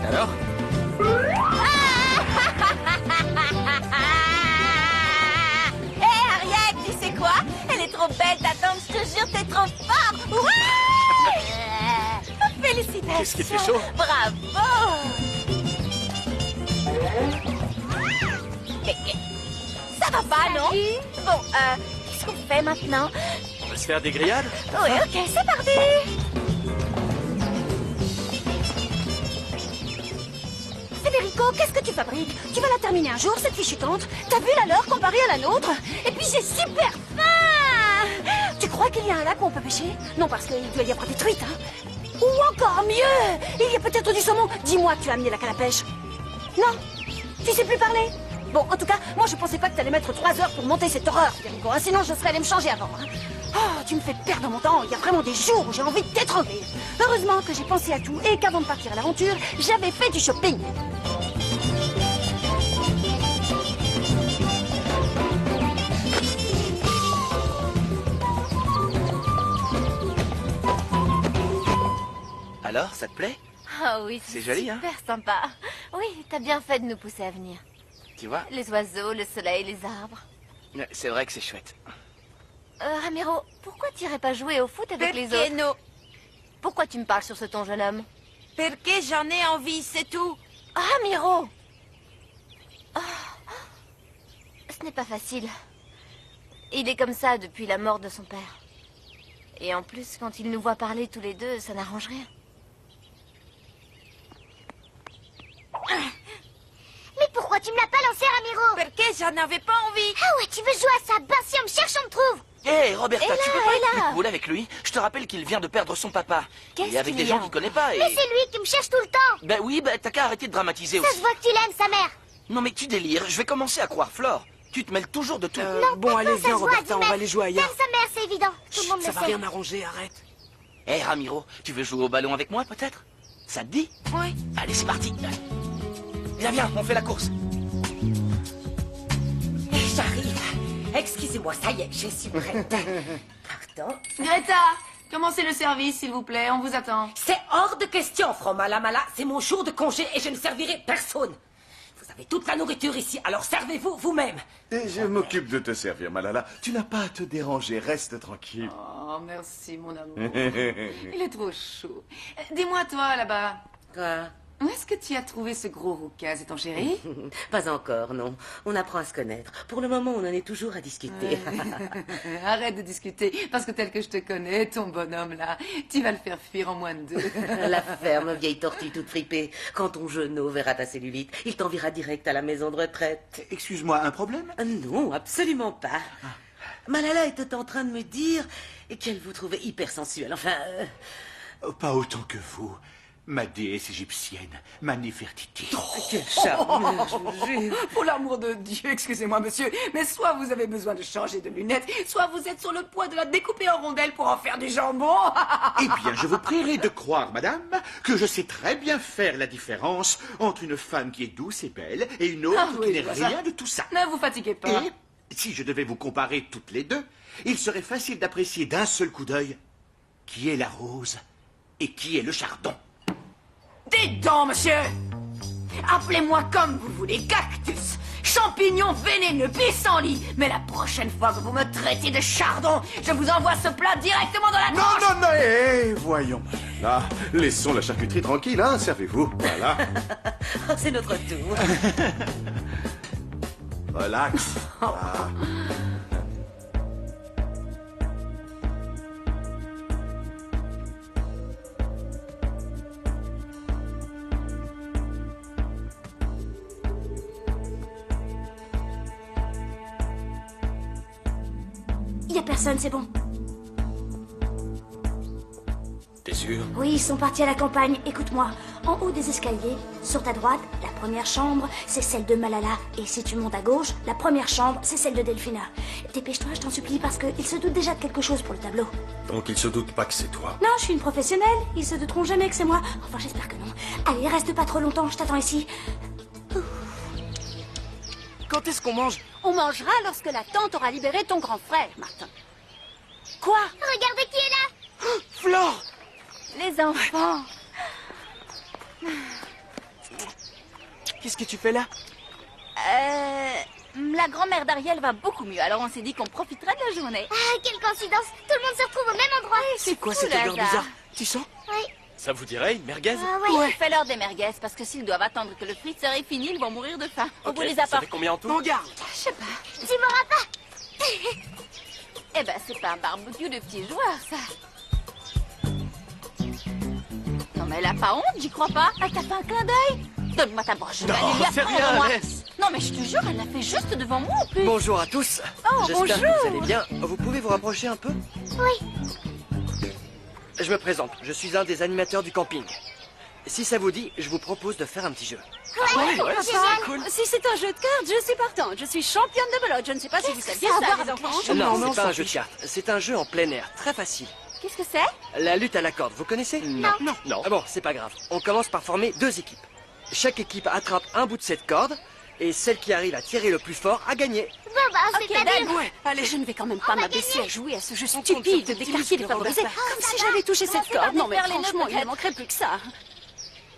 Speaker 2: Alors?
Speaker 4: Hé, Ariel, tu sais quoi? Elle est trop belle, ta tante, je te jure, t'es trop fort. Ouais! Félicitations.
Speaker 3: Qu'est-ce qui te fait chaud?
Speaker 4: Bravo. Ça va pas, non? Bon, qu'est-ce qu'on fait maintenant?
Speaker 3: On va se faire des grillades?
Speaker 4: Oui, ok, c'est parti.
Speaker 1: Federico, qu'est-ce que tu fabriques? Tu vas la terminer un jour, cette fichue tente? T'as vu la leur comparée à la nôtre? Et puis j'ai super faim! Tu crois qu'il y a un lac où on peut pêcher? Non, parce qu'il doit y avoir des truites, hein? Ou encore mieux! Il y a peut-être du saumon. Dis-moi que tu as amené la canne à pêche. Non? Tu sais plus parler? Bon, en tout cas, moi je pensais pas que t'allais mettre 3 heures pour monter cette horreur, Federico, hein, sinon je serais allé me changer avant. Hein. Oh, tu me fais perdre mon temps. Il y a vraiment des jours où j'ai envie de t'étrangler. Heureusement que j'ai pensé à tout et qu'avant de partir à l'aventure, j'avais fait du shopping.
Speaker 10: Alors, ça te plaît?
Speaker 4: Ah oui,
Speaker 10: C'est joli, hein?
Speaker 4: super sympa. Oui, t'as bien fait de nous pousser à venir.
Speaker 10: Tu vois?
Speaker 4: Les oiseaux, le soleil, les arbres.
Speaker 10: Ouais, c'est vrai que c'est chouette.
Speaker 4: Ramiro, pourquoi t'irais pas jouer au foot avec les autres?
Speaker 17: non.
Speaker 4: Pourquoi tu me parles sur ce ton, jeune homme?
Speaker 17: Parce que j'en ai envie, c'est tout.
Speaker 4: Ramiro! Oh. Ce n'est pas facile. Il est comme ça depuis la mort de son père. Et en plus, quand il nous voit parler tous les deux, ça n'arrange rien.
Speaker 12: Mais pourquoi tu me l'as pas lancé, Ramiro?
Speaker 17: Parce que j'en avais pas envie.
Speaker 12: Ah ouais, tu veux jouer à ça? Ben si on me cherche, on me trouve.
Speaker 10: Hé, Roberta,
Speaker 4: Et là,
Speaker 10: tu peux pas
Speaker 4: et
Speaker 10: être
Speaker 4: là.
Speaker 10: plus cool avec lui? Je te rappelle qu'il vient de perdre son papa. Il est avec
Speaker 4: qu'il
Speaker 10: des
Speaker 4: y a
Speaker 10: gens qu'il connaît pas et...
Speaker 12: Mais c'est lui qui me cherche tout le temps.
Speaker 10: Ben oui, ben t'as qu'à arrêter de dramatiser
Speaker 12: Ça se
Speaker 10: aussi.
Speaker 12: voit que tu l'aimes, sa mère.
Speaker 10: Non mais tu délires, je vais commencer à croire Flore. Tu te mêles toujours de tout.
Speaker 12: Non,
Speaker 16: bon, allez,
Speaker 12: ça
Speaker 16: viens,
Speaker 12: se voit,
Speaker 16: Roberta, on
Speaker 12: dis-moi.
Speaker 16: va aller jouer ailleurs.
Speaker 12: T'aimes sa mère, c'est évident. Tout le monde
Speaker 16: Ça
Speaker 12: le
Speaker 16: va
Speaker 12: sait.
Speaker 16: rien arranger, arrête.
Speaker 10: Hé, Ramiro, tu veux jouer au ballon avec moi, peut-être? Ça te dit?
Speaker 17: Oui.
Speaker 10: Allez, c'est parti. Viens, viens, on fait la course.
Speaker 5: J'arrive. Excusez-moi, ça y est, je suis prête. Pardon.
Speaker 17: Greta, commencez le service, s'il vous plaît, on vous attend.
Speaker 5: C'est hors de question, Franc Malamala. C'est mon jour de congé et je ne servirai personne. Vous avez toute la nourriture ici, alors servez-vous vous-même.
Speaker 15: Et je m'occupe de te servir, Malala. Tu n'as pas à te déranger, reste tranquille.
Speaker 17: Oh, merci, mon amour. Il est trop chaud. Dis-moi, toi, là-bas.
Speaker 5: Quoi?
Speaker 17: Où est-ce que tu as trouvé ce gros rouquin? C'est ton chéri?
Speaker 5: Pas encore, non. On apprend à se connaître. Pour le moment, on en est toujours à discuter.
Speaker 17: Arrête de discuter, parce que tel que je te connais, ton bonhomme là, tu vas le faire fuir en moins de 2.
Speaker 5: La ferme, vieille tortue toute fripée. Quand ton genou verra ta cellulite, il t'enverra direct à la maison de retraite.
Speaker 9: Excuse-moi, un problème?
Speaker 5: Non, absolument pas.
Speaker 13: Malala était en train de me dire qu'elle vous trouvait hyper sensuelle. Enfin...
Speaker 9: Oh, pas autant que vous. Ma déesse égyptienne, ma Néfertiti.
Speaker 13: Quel charme, je vous jure.
Speaker 17: Pour l'amour de Dieu, excusez-moi, monsieur, mais soit vous avez besoin de changer de lunettes, soit vous êtes sur le point de la découper en rondelles pour en faire du jambon.
Speaker 9: Eh bien, je vous prierai de croire, madame, que je sais très bien faire la différence entre une femme qui est douce et belle et une autre qui n'est rien de tout ça.
Speaker 17: Ne vous fatiguez pas.
Speaker 9: Et si je devais vous comparer toutes les deux, il serait facile d'apprécier d'un seul coup d'œil qui est la rose et qui est le chardon.
Speaker 1: Dites donc, monsieur! Appelez-moi comme vous voulez, cactus, champignon vénéneux, pissenlit, mais la prochaine fois que vous me traitez de chardon, je vous envoie ce plat directement dans la tronche!
Speaker 15: Non, voyons. Là, laissons la charcuterie tranquille, hein, servez-vous. Voilà.
Speaker 13: Oh, c'est notre tour.
Speaker 15: Relax. Ah.
Speaker 6: Y a personne, c'est bon.
Speaker 3: T'es sûr?
Speaker 6: Oui, ils sont partis à la campagne. Écoute-moi. En haut des escaliers, sur ta droite, la première chambre, c'est celle de Malala. Et si tu montes à gauche, la première chambre, c'est celle de Delphina. Dépêche-toi, je t'en supplie, parce qu'ils se doutent déjà de quelque chose pour le tableau.
Speaker 3: Donc ils se doutent pas que c'est toi.
Speaker 6: Non, je suis une professionnelle. Ils se douteront jamais que c'est moi. Enfin, j'espère que non. Allez, reste pas trop longtemps, je t'attends ici.
Speaker 16: Quand est-ce qu'on mange?
Speaker 1: On mangera lorsque la tante aura libéré ton grand frère, Martin. Quoi?
Speaker 12: Regardez qui est là!
Speaker 16: Flore!
Speaker 4: Les enfants.
Speaker 16: Qu'est-ce que tu fais là?
Speaker 4: La grand-mère d'Ariel va beaucoup mieux, alors on s'est dit qu'on profiterait de la journée.
Speaker 12: Ah, quelle coïncidence! Tout le monde se retrouve au même endroit!
Speaker 16: C'est quoi
Speaker 4: fou,
Speaker 16: cette
Speaker 4: le
Speaker 16: odeur
Speaker 4: hasard.
Speaker 16: bizarre? Tu sens?
Speaker 12: Oui.
Speaker 3: Ça vous dirait une merguez?
Speaker 4: Ouais, fais-leur des merguez, parce que s'ils doivent attendre que le friteur est fini, ils vont mourir de faim. On vous les
Speaker 3: Ça
Speaker 4: apporte.
Speaker 3: fait combien en tout?
Speaker 16: On garde.
Speaker 4: Je sais pas.
Speaker 12: Tu m'auras pas!
Speaker 4: Eh ben, c'est pas un barbecue de petits joueurs, ça. Non, mais elle a pas honte, j'y crois pas. Elle t'a fait un clin d'œil. Donne-moi ta broche, je vais
Speaker 16: Non,
Speaker 4: aller la
Speaker 16: fais
Speaker 4: prendre,
Speaker 16: rien,
Speaker 4: moi.
Speaker 16: laisse.
Speaker 4: Non, mais je te jure, elle l'a fait juste devant moi, en plus.
Speaker 16: Bonjour à tous.
Speaker 4: Oh,
Speaker 16: J'espère
Speaker 4: bonjour.
Speaker 16: que vous allez bien. Vous pouvez vous rapprocher un peu?
Speaker 12: Oui.
Speaker 16: Je me présente, je suis un des animateurs du camping. Si ça vous dit, je vous propose de faire un petit jeu.
Speaker 12: Ouais,
Speaker 1: Papa,
Speaker 16: cool.
Speaker 1: si c'est un jeu de cartes, je suis partante. Je suis championne de belote. Je ne sais pas si vous saviez ça, les enfants.
Speaker 16: Non, c'est pas un jeu de cartes, c'est un jeu en plein air, très facile.
Speaker 4: Qu'est-ce que c'est?
Speaker 16: La lutte à la corde, vous connaissez?
Speaker 12: Non.
Speaker 16: Non. Ah bon, c'est pas grave. On commence par former deux équipes. Chaque équipe attrape un bout de cette corde, et celle qui arrive à tirer le plus fort a gagné.
Speaker 12: Bon, bah, c'est
Speaker 1: Ok,
Speaker 12: pas dur.
Speaker 1: ouais. Allez, je ne vais quand même pas
Speaker 12: va
Speaker 1: m'abaisser
Speaker 12: gagner.
Speaker 1: à jouer à ce jeu
Speaker 16: compte
Speaker 1: stupide
Speaker 16: sur
Speaker 1: des
Speaker 16: tes petits
Speaker 1: quartiers
Speaker 16: muscles,
Speaker 1: défavorisés.
Speaker 16: Roberta.
Speaker 1: Comme si j'avais touché cette
Speaker 4: Commencez par
Speaker 1: corde. Non, mais
Speaker 4: défaire les nœuds,
Speaker 1: franchement, il ne
Speaker 4: peut-être.
Speaker 1: manquerait plus que ça.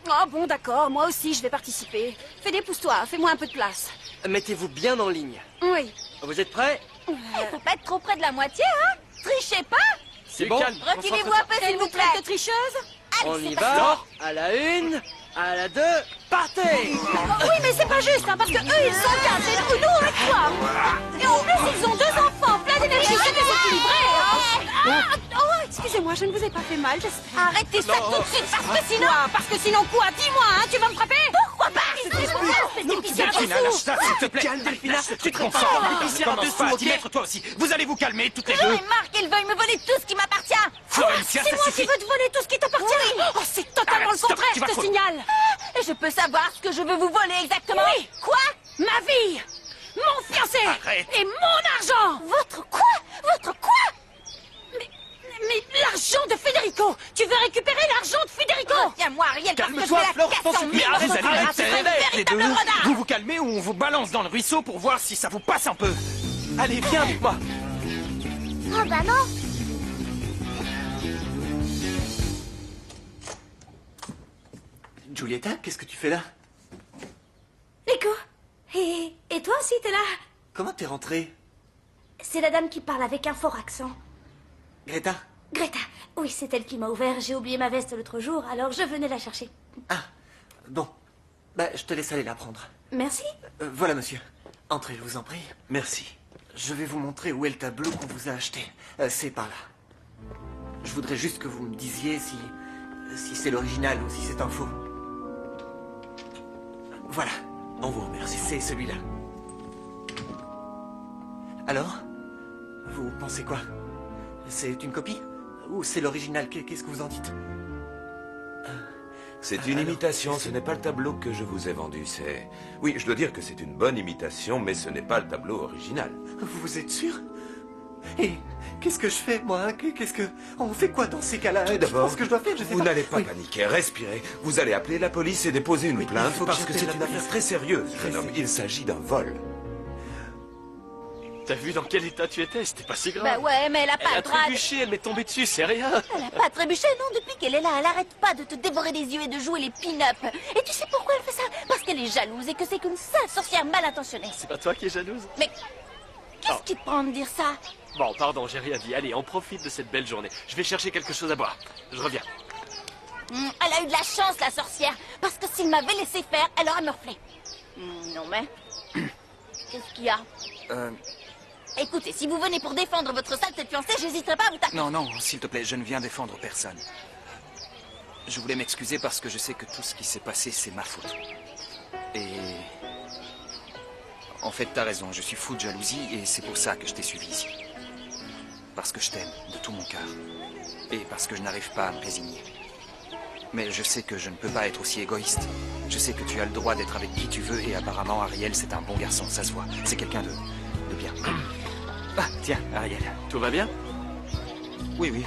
Speaker 1: Oh bon, d'accord, moi aussi, je vais participer. Fais des pousse-toi, fais-moi un peu de place.
Speaker 16: Mettez-vous bien en ligne.
Speaker 1: Oui.
Speaker 16: Vous êtes prêts?
Speaker 4: Faut pas être trop près de la moitié, hein? Trichez pas!
Speaker 16: C'est
Speaker 3: bon?
Speaker 16: calme.
Speaker 4: Reculez-vous un peu, s'il vous plaît.
Speaker 1: de tricheuse.
Speaker 16: On
Speaker 4: Allez,
Speaker 16: y
Speaker 4: c'est parti.
Speaker 16: va. À la une, à la deux, partez!
Speaker 1: Oh, oui, mais c'est pas juste, hein, parce que eux, ils sont 15 et nous, avec toi. Et en plus, ils ont 2 enfants, plein d'énergie, c'est déséquilibré. Oh, excusez-moi, je ne vous ai pas fait mal, j'espère.
Speaker 4: Arrêtez ça tout de suite,
Speaker 1: Parce que sinon quoi? Dis-moi, hein, tu vas me frapper?
Speaker 4: Pourquoi pas?
Speaker 2: Delphina, lâche ça, s'il te plaît.
Speaker 16: Calme, Delphina,
Speaker 2: Tu te concentres. Commence pas à t'y mettre, toi aussi. Vous allez vous calmer, toutes les deux.
Speaker 4: Mais Marc, il veut me voler tout ce qui m'appartient.
Speaker 2: Florencia,
Speaker 1: C'est
Speaker 2: ça
Speaker 1: moi qui
Speaker 2: suffit.
Speaker 1: veux te voler tout ce qui t'appartient. Oh, c'est totalement le
Speaker 2: Stop,
Speaker 1: contraire,
Speaker 2: tu
Speaker 1: je
Speaker 2: vas
Speaker 1: te
Speaker 2: trop
Speaker 1: signale.
Speaker 4: Et je peux savoir ce que je veux vous voler exactement?
Speaker 1: Oui.
Speaker 4: Quoi?
Speaker 1: Ma vie, mon fiancé
Speaker 2: Arrête.
Speaker 1: et mon argent.
Speaker 4: Votre quoi? Votre quoi?
Speaker 1: Mais l'argent de Federico. Tu veux récupérer l'argent de Federico?
Speaker 4: Tiens-moi, Ariel, parce que je
Speaker 2: Calme-toi,
Speaker 4: vais la
Speaker 2: Flore,
Speaker 4: casse
Speaker 2: je t'en
Speaker 4: en
Speaker 2: supplie.
Speaker 4: mille
Speaker 2: Vous
Speaker 4: morceaux.
Speaker 2: allez
Speaker 4: Ah,
Speaker 2: être
Speaker 4: c'est un
Speaker 2: les deux.
Speaker 4: véritable renard.
Speaker 2: Vous vous calmez ou on vous balance dans le ruisseau pour voir si ça vous passe un peu.
Speaker 16: Allez, viens avec moi.
Speaker 12: Oh, bah non!
Speaker 8: Giulietta, qu'est-ce que tu fais là?
Speaker 6: Nico. Et toi aussi, t'es là?
Speaker 8: Comment t'es rentrée?
Speaker 6: C'est la dame qui parle avec un fort accent.
Speaker 8: Greta?
Speaker 6: Greta. Oui, c'est elle qui m'a ouvert. J'ai oublié ma veste l'autre jour, alors je venais la chercher.
Speaker 8: Ah, bon. Bah, je te laisse aller la prendre.
Speaker 6: Merci.
Speaker 8: Voilà, monsieur. Entrez, je vous en prie.
Speaker 3: Merci.
Speaker 8: Je vais vous montrer où est le tableau qu'on vous a acheté. C'est par là. Je voudrais juste que vous me disiez si c'est l'original ou si c'est un faux. Voilà.
Speaker 3: On vous remercie.
Speaker 8: C'est celui-là. Alors? Vous pensez quoi? C'est une copie? Ou c'est l'original? Qu'est-ce que vous en dites?
Speaker 18: C'est une imitation, ce n'est pas le tableau que je vous ai vendu, c'est... Oui, je dois dire que c'est une bonne imitation, mais ce n'est pas le tableau original.
Speaker 8: Vous êtes sûr? Et qu'est-ce que je fais, moi? Qu'est-ce que... On fait quoi dans ces cas-là?
Speaker 18: Tout d'abord,
Speaker 8: ce que je dois faire, je sais
Speaker 18: vous
Speaker 8: pas.
Speaker 18: n'allez pas paniquer, respirez. Vous allez appeler la police et déposer une plainte parce que c'est une affaire très sérieuse, jeune homme. Il s'agit d'un vol.
Speaker 3: T'as vu dans quel état tu étais? C'était pas si grave.
Speaker 4: Bah ouais, mais elle a pas
Speaker 3: Elle a
Speaker 4: le droit.
Speaker 3: trébuché, elle m'est tombée dessus, c'est rien.
Speaker 4: Elle a pas trébuché, non, depuis qu'elle est là. Elle arrête pas de te dévorer les yeux et de jouer les pin-up. Et tu sais pourquoi elle fait ça? Parce qu'elle est jalouse et que c'est qu'une sale sorcière mal intentionnée.
Speaker 3: C'est pas toi qui es jalouse?
Speaker 4: Mais qu'est-ce qui te prend de dire ça?
Speaker 3: Bon, pardon, j'ai rien dit. Allez, on profite de cette belle journée. Je vais chercher quelque chose à boire. Je reviens.
Speaker 4: Elle a eu de la chance, la sorcière. Parce que s'il m'avait laissé faire, elle aurait meurflé. Non mais... Qu'est-ce qu'il y a? Écoutez, si vous venez pour défendre votre saleté de fiancé, j'hésiterai pas à vous taper.
Speaker 2: Non, non, s'il te plaît, je ne viens défendre personne. Je voulais m'excuser parce que je sais que tout ce qui s'est passé, c'est ma faute. Et... En fait, t'as raison, je suis fou de jalousie et c'est pour ça que je t'ai suivi ici. Parce que je t'aime de tout mon cœur. Et parce que je n'arrive pas à me résigner. Mais je sais que je ne peux pas être aussi égoïste. Je sais que tu as le droit d'être avec qui tu veux et apparemment Ariel, c'est un bon garçon, ça se voit. C'est quelqu'un de bien. Ah, tiens, Ariel.
Speaker 3: Tout va bien?
Speaker 2: Oui, oui.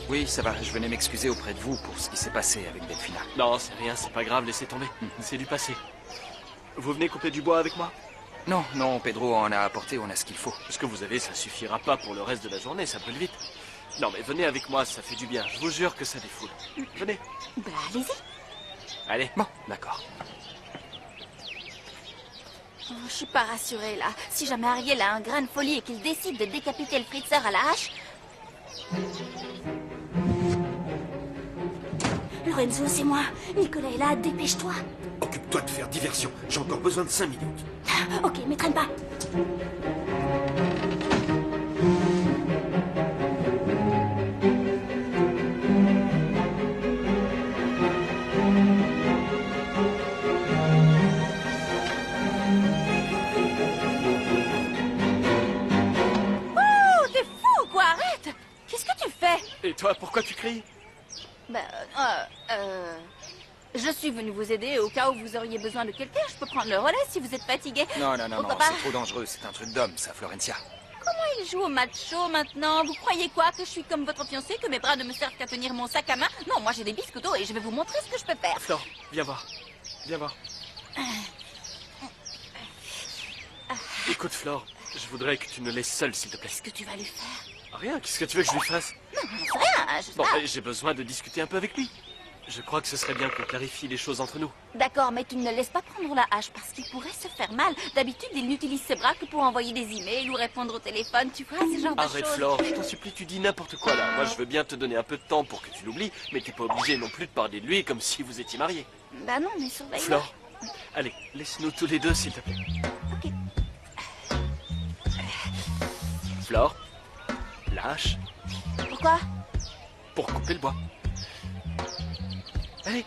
Speaker 2: Oui, ça va. Je venais m'excuser auprès de vous pour ce qui s'est passé avec Delphina.
Speaker 3: Non, c'est rien, c'est pas grave, laissez tomber. C'est du passé. Vous venez couper du bois avec moi?
Speaker 2: Non, non, Pedro en a apporté, on a ce qu'il faut.
Speaker 3: Ce que vous avez, ça suffira pas pour le reste de la journée, ça brûle vite. Non, mais venez avec moi, ça fait du bien. Je vous jure que ça défoule. Venez.
Speaker 4: Bah, allez-y.
Speaker 3: Allez.
Speaker 2: Bon, d'accord.
Speaker 4: Oh, je suis pas rassurée, là. Si jamais Ariel a un grain de folie et qu'il décide de décapiter le fritzeur à la hache...
Speaker 6: Lorenzo, c'est moi. Nicolas est là, dépêche-toi.
Speaker 9: Occupe-toi de faire diversion. J'ai encore besoin de 5 minutes.
Speaker 6: Ok, mais traîne pas.
Speaker 3: Et toi, pourquoi tu cries?
Speaker 4: Je suis venue vous aider au cas où vous auriez besoin de quelqu'un. Je peux prendre le relais si vous êtes fatigué.
Speaker 2: Non, non, non,
Speaker 4: Oh,
Speaker 2: non,
Speaker 4: papa.
Speaker 2: c'est trop dangereux. C'est un truc d'homme, ça, Florencia.
Speaker 4: Comment il joue au macho maintenant? Vous croyez quoi? Que je suis comme votre fiancé? Que mes bras ne me servent qu'à tenir mon sac à main? Non, moi j'ai des biscottos et je vais vous montrer ce que je peux faire.
Speaker 3: Flore, viens voir. Viens voir. Écoute, Flore, je voudrais que tu me laisses seule, s'il te plaît.
Speaker 4: Qu'est-ce que tu vas lui faire?
Speaker 3: Rien, qu'est-ce que tu veux que je lui fasse?
Speaker 4: Non, c'est rien, je sais
Speaker 3: Bon,
Speaker 4: pas.
Speaker 3: j'ai besoin de discuter un peu avec lui. Je crois que ce serait bien qu'on clarifie les choses entre nous.
Speaker 4: D'accord, mais tu ne le laisses pas prendre la hache parce qu'il pourrait se faire mal. D'habitude, il n'utilise ses bras que pour envoyer des emails ou répondre au téléphone, tu vois, ce genre de
Speaker 3: Arrête,
Speaker 4: choses.
Speaker 3: Flore, je t'en supplie, tu dis n'importe quoi là. Moi, je veux bien te donner un peu de temps pour que tu l'oublies, mais t'es pas obligé non plus de parler de lui comme si vous étiez mariés.
Speaker 4: Bah non, mais surveille-le.
Speaker 3: Flore, allez, laisse-nous tous les deux, s'il te plaît.
Speaker 4: Ok.
Speaker 3: Flore, la hache.
Speaker 4: Pourquoi?
Speaker 3: Pour couper le bois. Allez.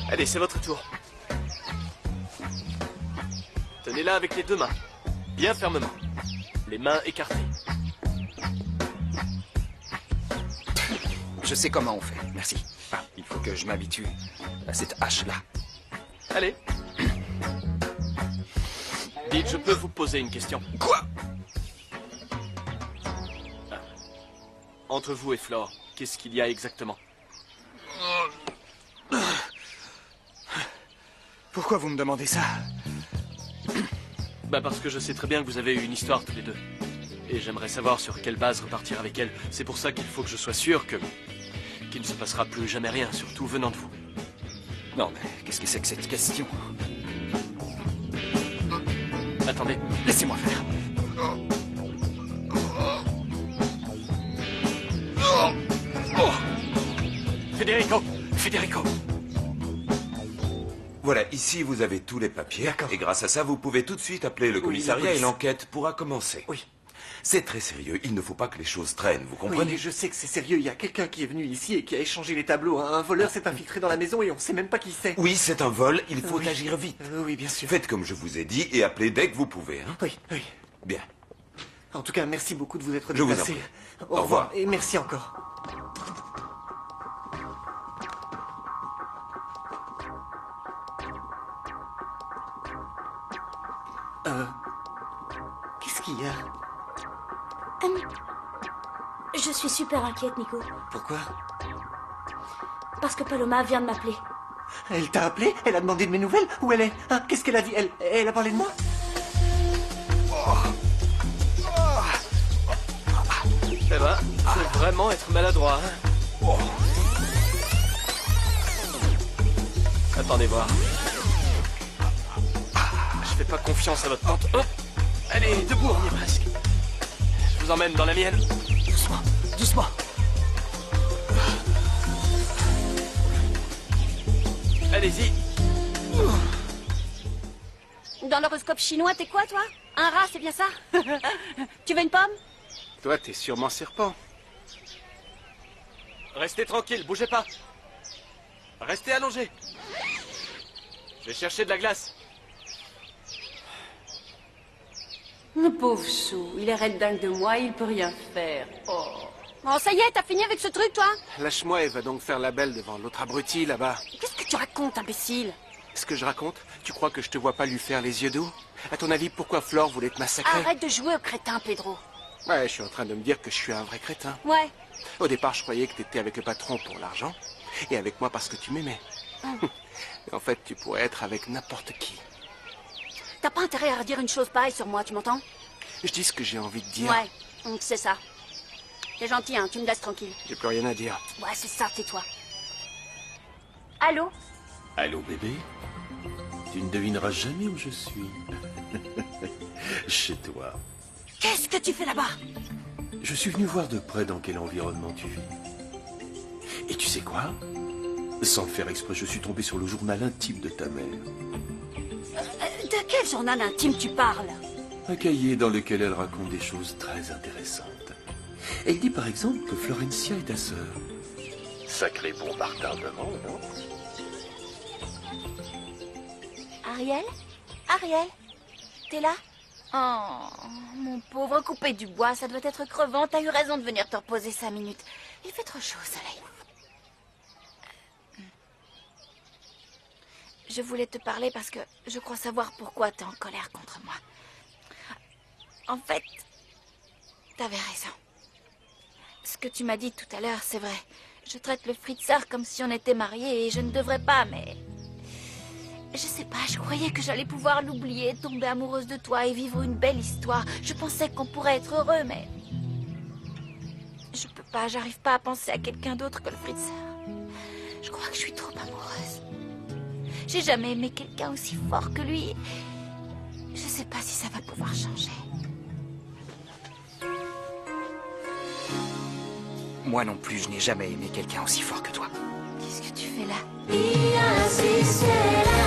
Speaker 3: Allez, c'est votre tour. Tenez-la avec les deux mains. Bien fermement. Les mains écartées.
Speaker 2: Je sais comment on fait, merci. Ah, il faut que je m'habitue à cette hache-là.
Speaker 3: Allez. Dites, je peux vous poser une question?
Speaker 2: Quoi?
Speaker 3: Entre vous et Flore, qu'est-ce qu'il y a exactement?
Speaker 2: Pourquoi vous me demandez ça?
Speaker 3: Bah parce que je sais très bien que vous avez eu une histoire tous les deux. Et j'aimerais savoir sur quelle base repartir avec elle. C'est pour ça qu'il faut que je sois sûr qu'il ne se passera plus jamais rien, surtout venant de vous.
Speaker 2: Non, mais qu'est-ce que c'est que cette question?
Speaker 3: Attendez.
Speaker 2: Laissez-moi faire.
Speaker 3: Federico! Federico!
Speaker 18: Voilà, ici vous avez tous les papiers. Et grâce à ça, vous pouvez tout de suite appeler le commissariat et l'enquête pourra commencer.
Speaker 8: Oui.
Speaker 18: C'est très sérieux, il ne faut pas que les choses traînent, vous comprenez?
Speaker 8: Oui, je sais que c'est sérieux. Il y a quelqu'un qui est venu ici et qui a échangé les tableaux. Un voleur s'est infiltré dans la maison et on sait même pas qui c'est.
Speaker 18: Oui, c'est un vol, il faut agir vite.
Speaker 8: Oui, bien sûr.
Speaker 18: Faites comme je vous ai dit et appelez dès que vous pouvez. Hein?
Speaker 8: Oui, oui.
Speaker 18: Bien.
Speaker 8: En tout cas, merci beaucoup de vous être
Speaker 18: Je vous en
Speaker 8: déplacé.
Speaker 18: prie.
Speaker 8: Au revoir et merci encore. Qu'est-ce qu'il y a?
Speaker 6: Je suis super inquiète, Nico.
Speaker 8: Pourquoi?
Speaker 6: Parce que Paloma vient de m'appeler.
Speaker 8: Elle t'a appelé? Elle a demandé de mes nouvelles? Où elle est? Hein? Qu'est-ce qu'elle a dit? Elle a parlé de moi?
Speaker 3: Eh ben, faut vraiment être maladroit, hein. Attendez voir. Je fais pas confiance à votre tante. Oh, allez, debout, on y est presque. Je vous emmène dans la mienne. Doucement, doucement. Allez-y.
Speaker 1: Dans l'horoscope chinois, t'es quoi, toi? Un rat, c'est bien ça? Tu veux une pomme?
Speaker 16: Toi, t'es sûrement serpent.
Speaker 3: Restez tranquille, bougez pas. Restez allongé. Je vais chercher de la glace.
Speaker 1: Le pauvre chou, il est raide dingue de moi, il peut rien faire. Oh. Bon, ça y est, t'as fini avec ce truc, toi?
Speaker 16: Lâche-moi et va donc faire la belle devant l'autre abruti là-bas.
Speaker 1: Qu'est-ce que tu racontes, imbécile?
Speaker 16: Ce que je raconte? Tu crois que je te vois pas lui faire les yeux doux? À ton avis, pourquoi Flore voulait te massacrer?
Speaker 1: Arrête de jouer au crétin, Pedro.
Speaker 16: Ouais, je suis en train de me dire que je suis un vrai crétin.
Speaker 1: Ouais.
Speaker 16: Au départ, je croyais que t'étais avec le patron pour l'argent, et avec moi parce que tu m'aimais. En fait, tu pourrais être avec n'importe qui.
Speaker 1: T'as pas intérêt à redire une chose pareille sur moi, tu m'entends?
Speaker 16: Je dis ce que j'ai envie de dire.
Speaker 1: Ouais, donc c'est ça. T'es gentil, hein, tu me laisses tranquille.
Speaker 16: J'ai plus rien à dire.
Speaker 1: Ouais, c'est ça, tais-toi. Allô?
Speaker 19: Allô, bébé? Tu ne devineras jamais où je suis. Chez toi.
Speaker 1: Qu'est-ce que tu fais là-bas?
Speaker 19: Je suis venu voir de près dans quel environnement tu vis. Et tu sais quoi? Sans le faire exprès, je suis tombé sur le journal intime de ta mère.
Speaker 1: De quel journal intime tu parles?
Speaker 19: Un cahier dans lequel elle raconte des choses très intéressantes. Elle dit par exemple que Florencia est ta sœur. Sacré bombardement, non?
Speaker 4: Ariel? Ariel? T'es là? Oh, mon pauvre, couper du bois, ça doit être crevant. T'as eu raison de venir te reposer 5 minutes. Il fait trop chaud au soleil. Je voulais te parler parce que je crois savoir pourquoi t'es en colère contre moi. En fait, t'avais raison. Ce que tu m'as dit tout à l'heure, c'est vrai. Je traite le Fritzar comme si on était mariés et je ne devrais pas, mais... Je sais pas, je croyais que j'allais pouvoir l'oublier, tomber amoureuse de toi et vivre une belle histoire. Je pensais qu'on pourrait être heureux, mais... Je peux pas, j'arrive pas à penser à quelqu'un d'autre que le Fritzar. Je crois que je suis trop amoureuse. J'ai jamais aimé quelqu'un aussi fort que lui. Je sais pas si ça va pouvoir changer.
Speaker 2: Moi non plus, je n'ai jamais aimé quelqu'un aussi fort que toi.
Speaker 4: Qu'est-ce que tu fais là?
Speaker 20: Y así será.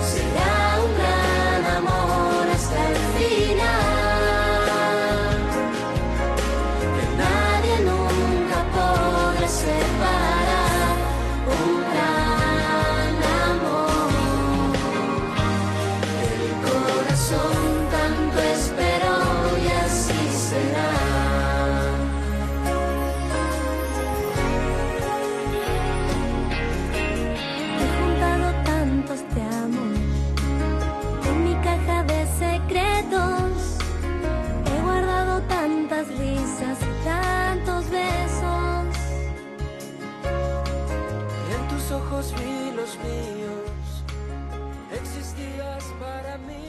Speaker 20: Será un gran amor hasta el final. Que nadie nunca podrá separar. Un gran amor. El corazón tanto esperó y así será.
Speaker 21: Te amo. En mi caja de secretos he guardado tantas risas y tantos besos.
Speaker 20: En tus ojos vi los míos, existías para mí.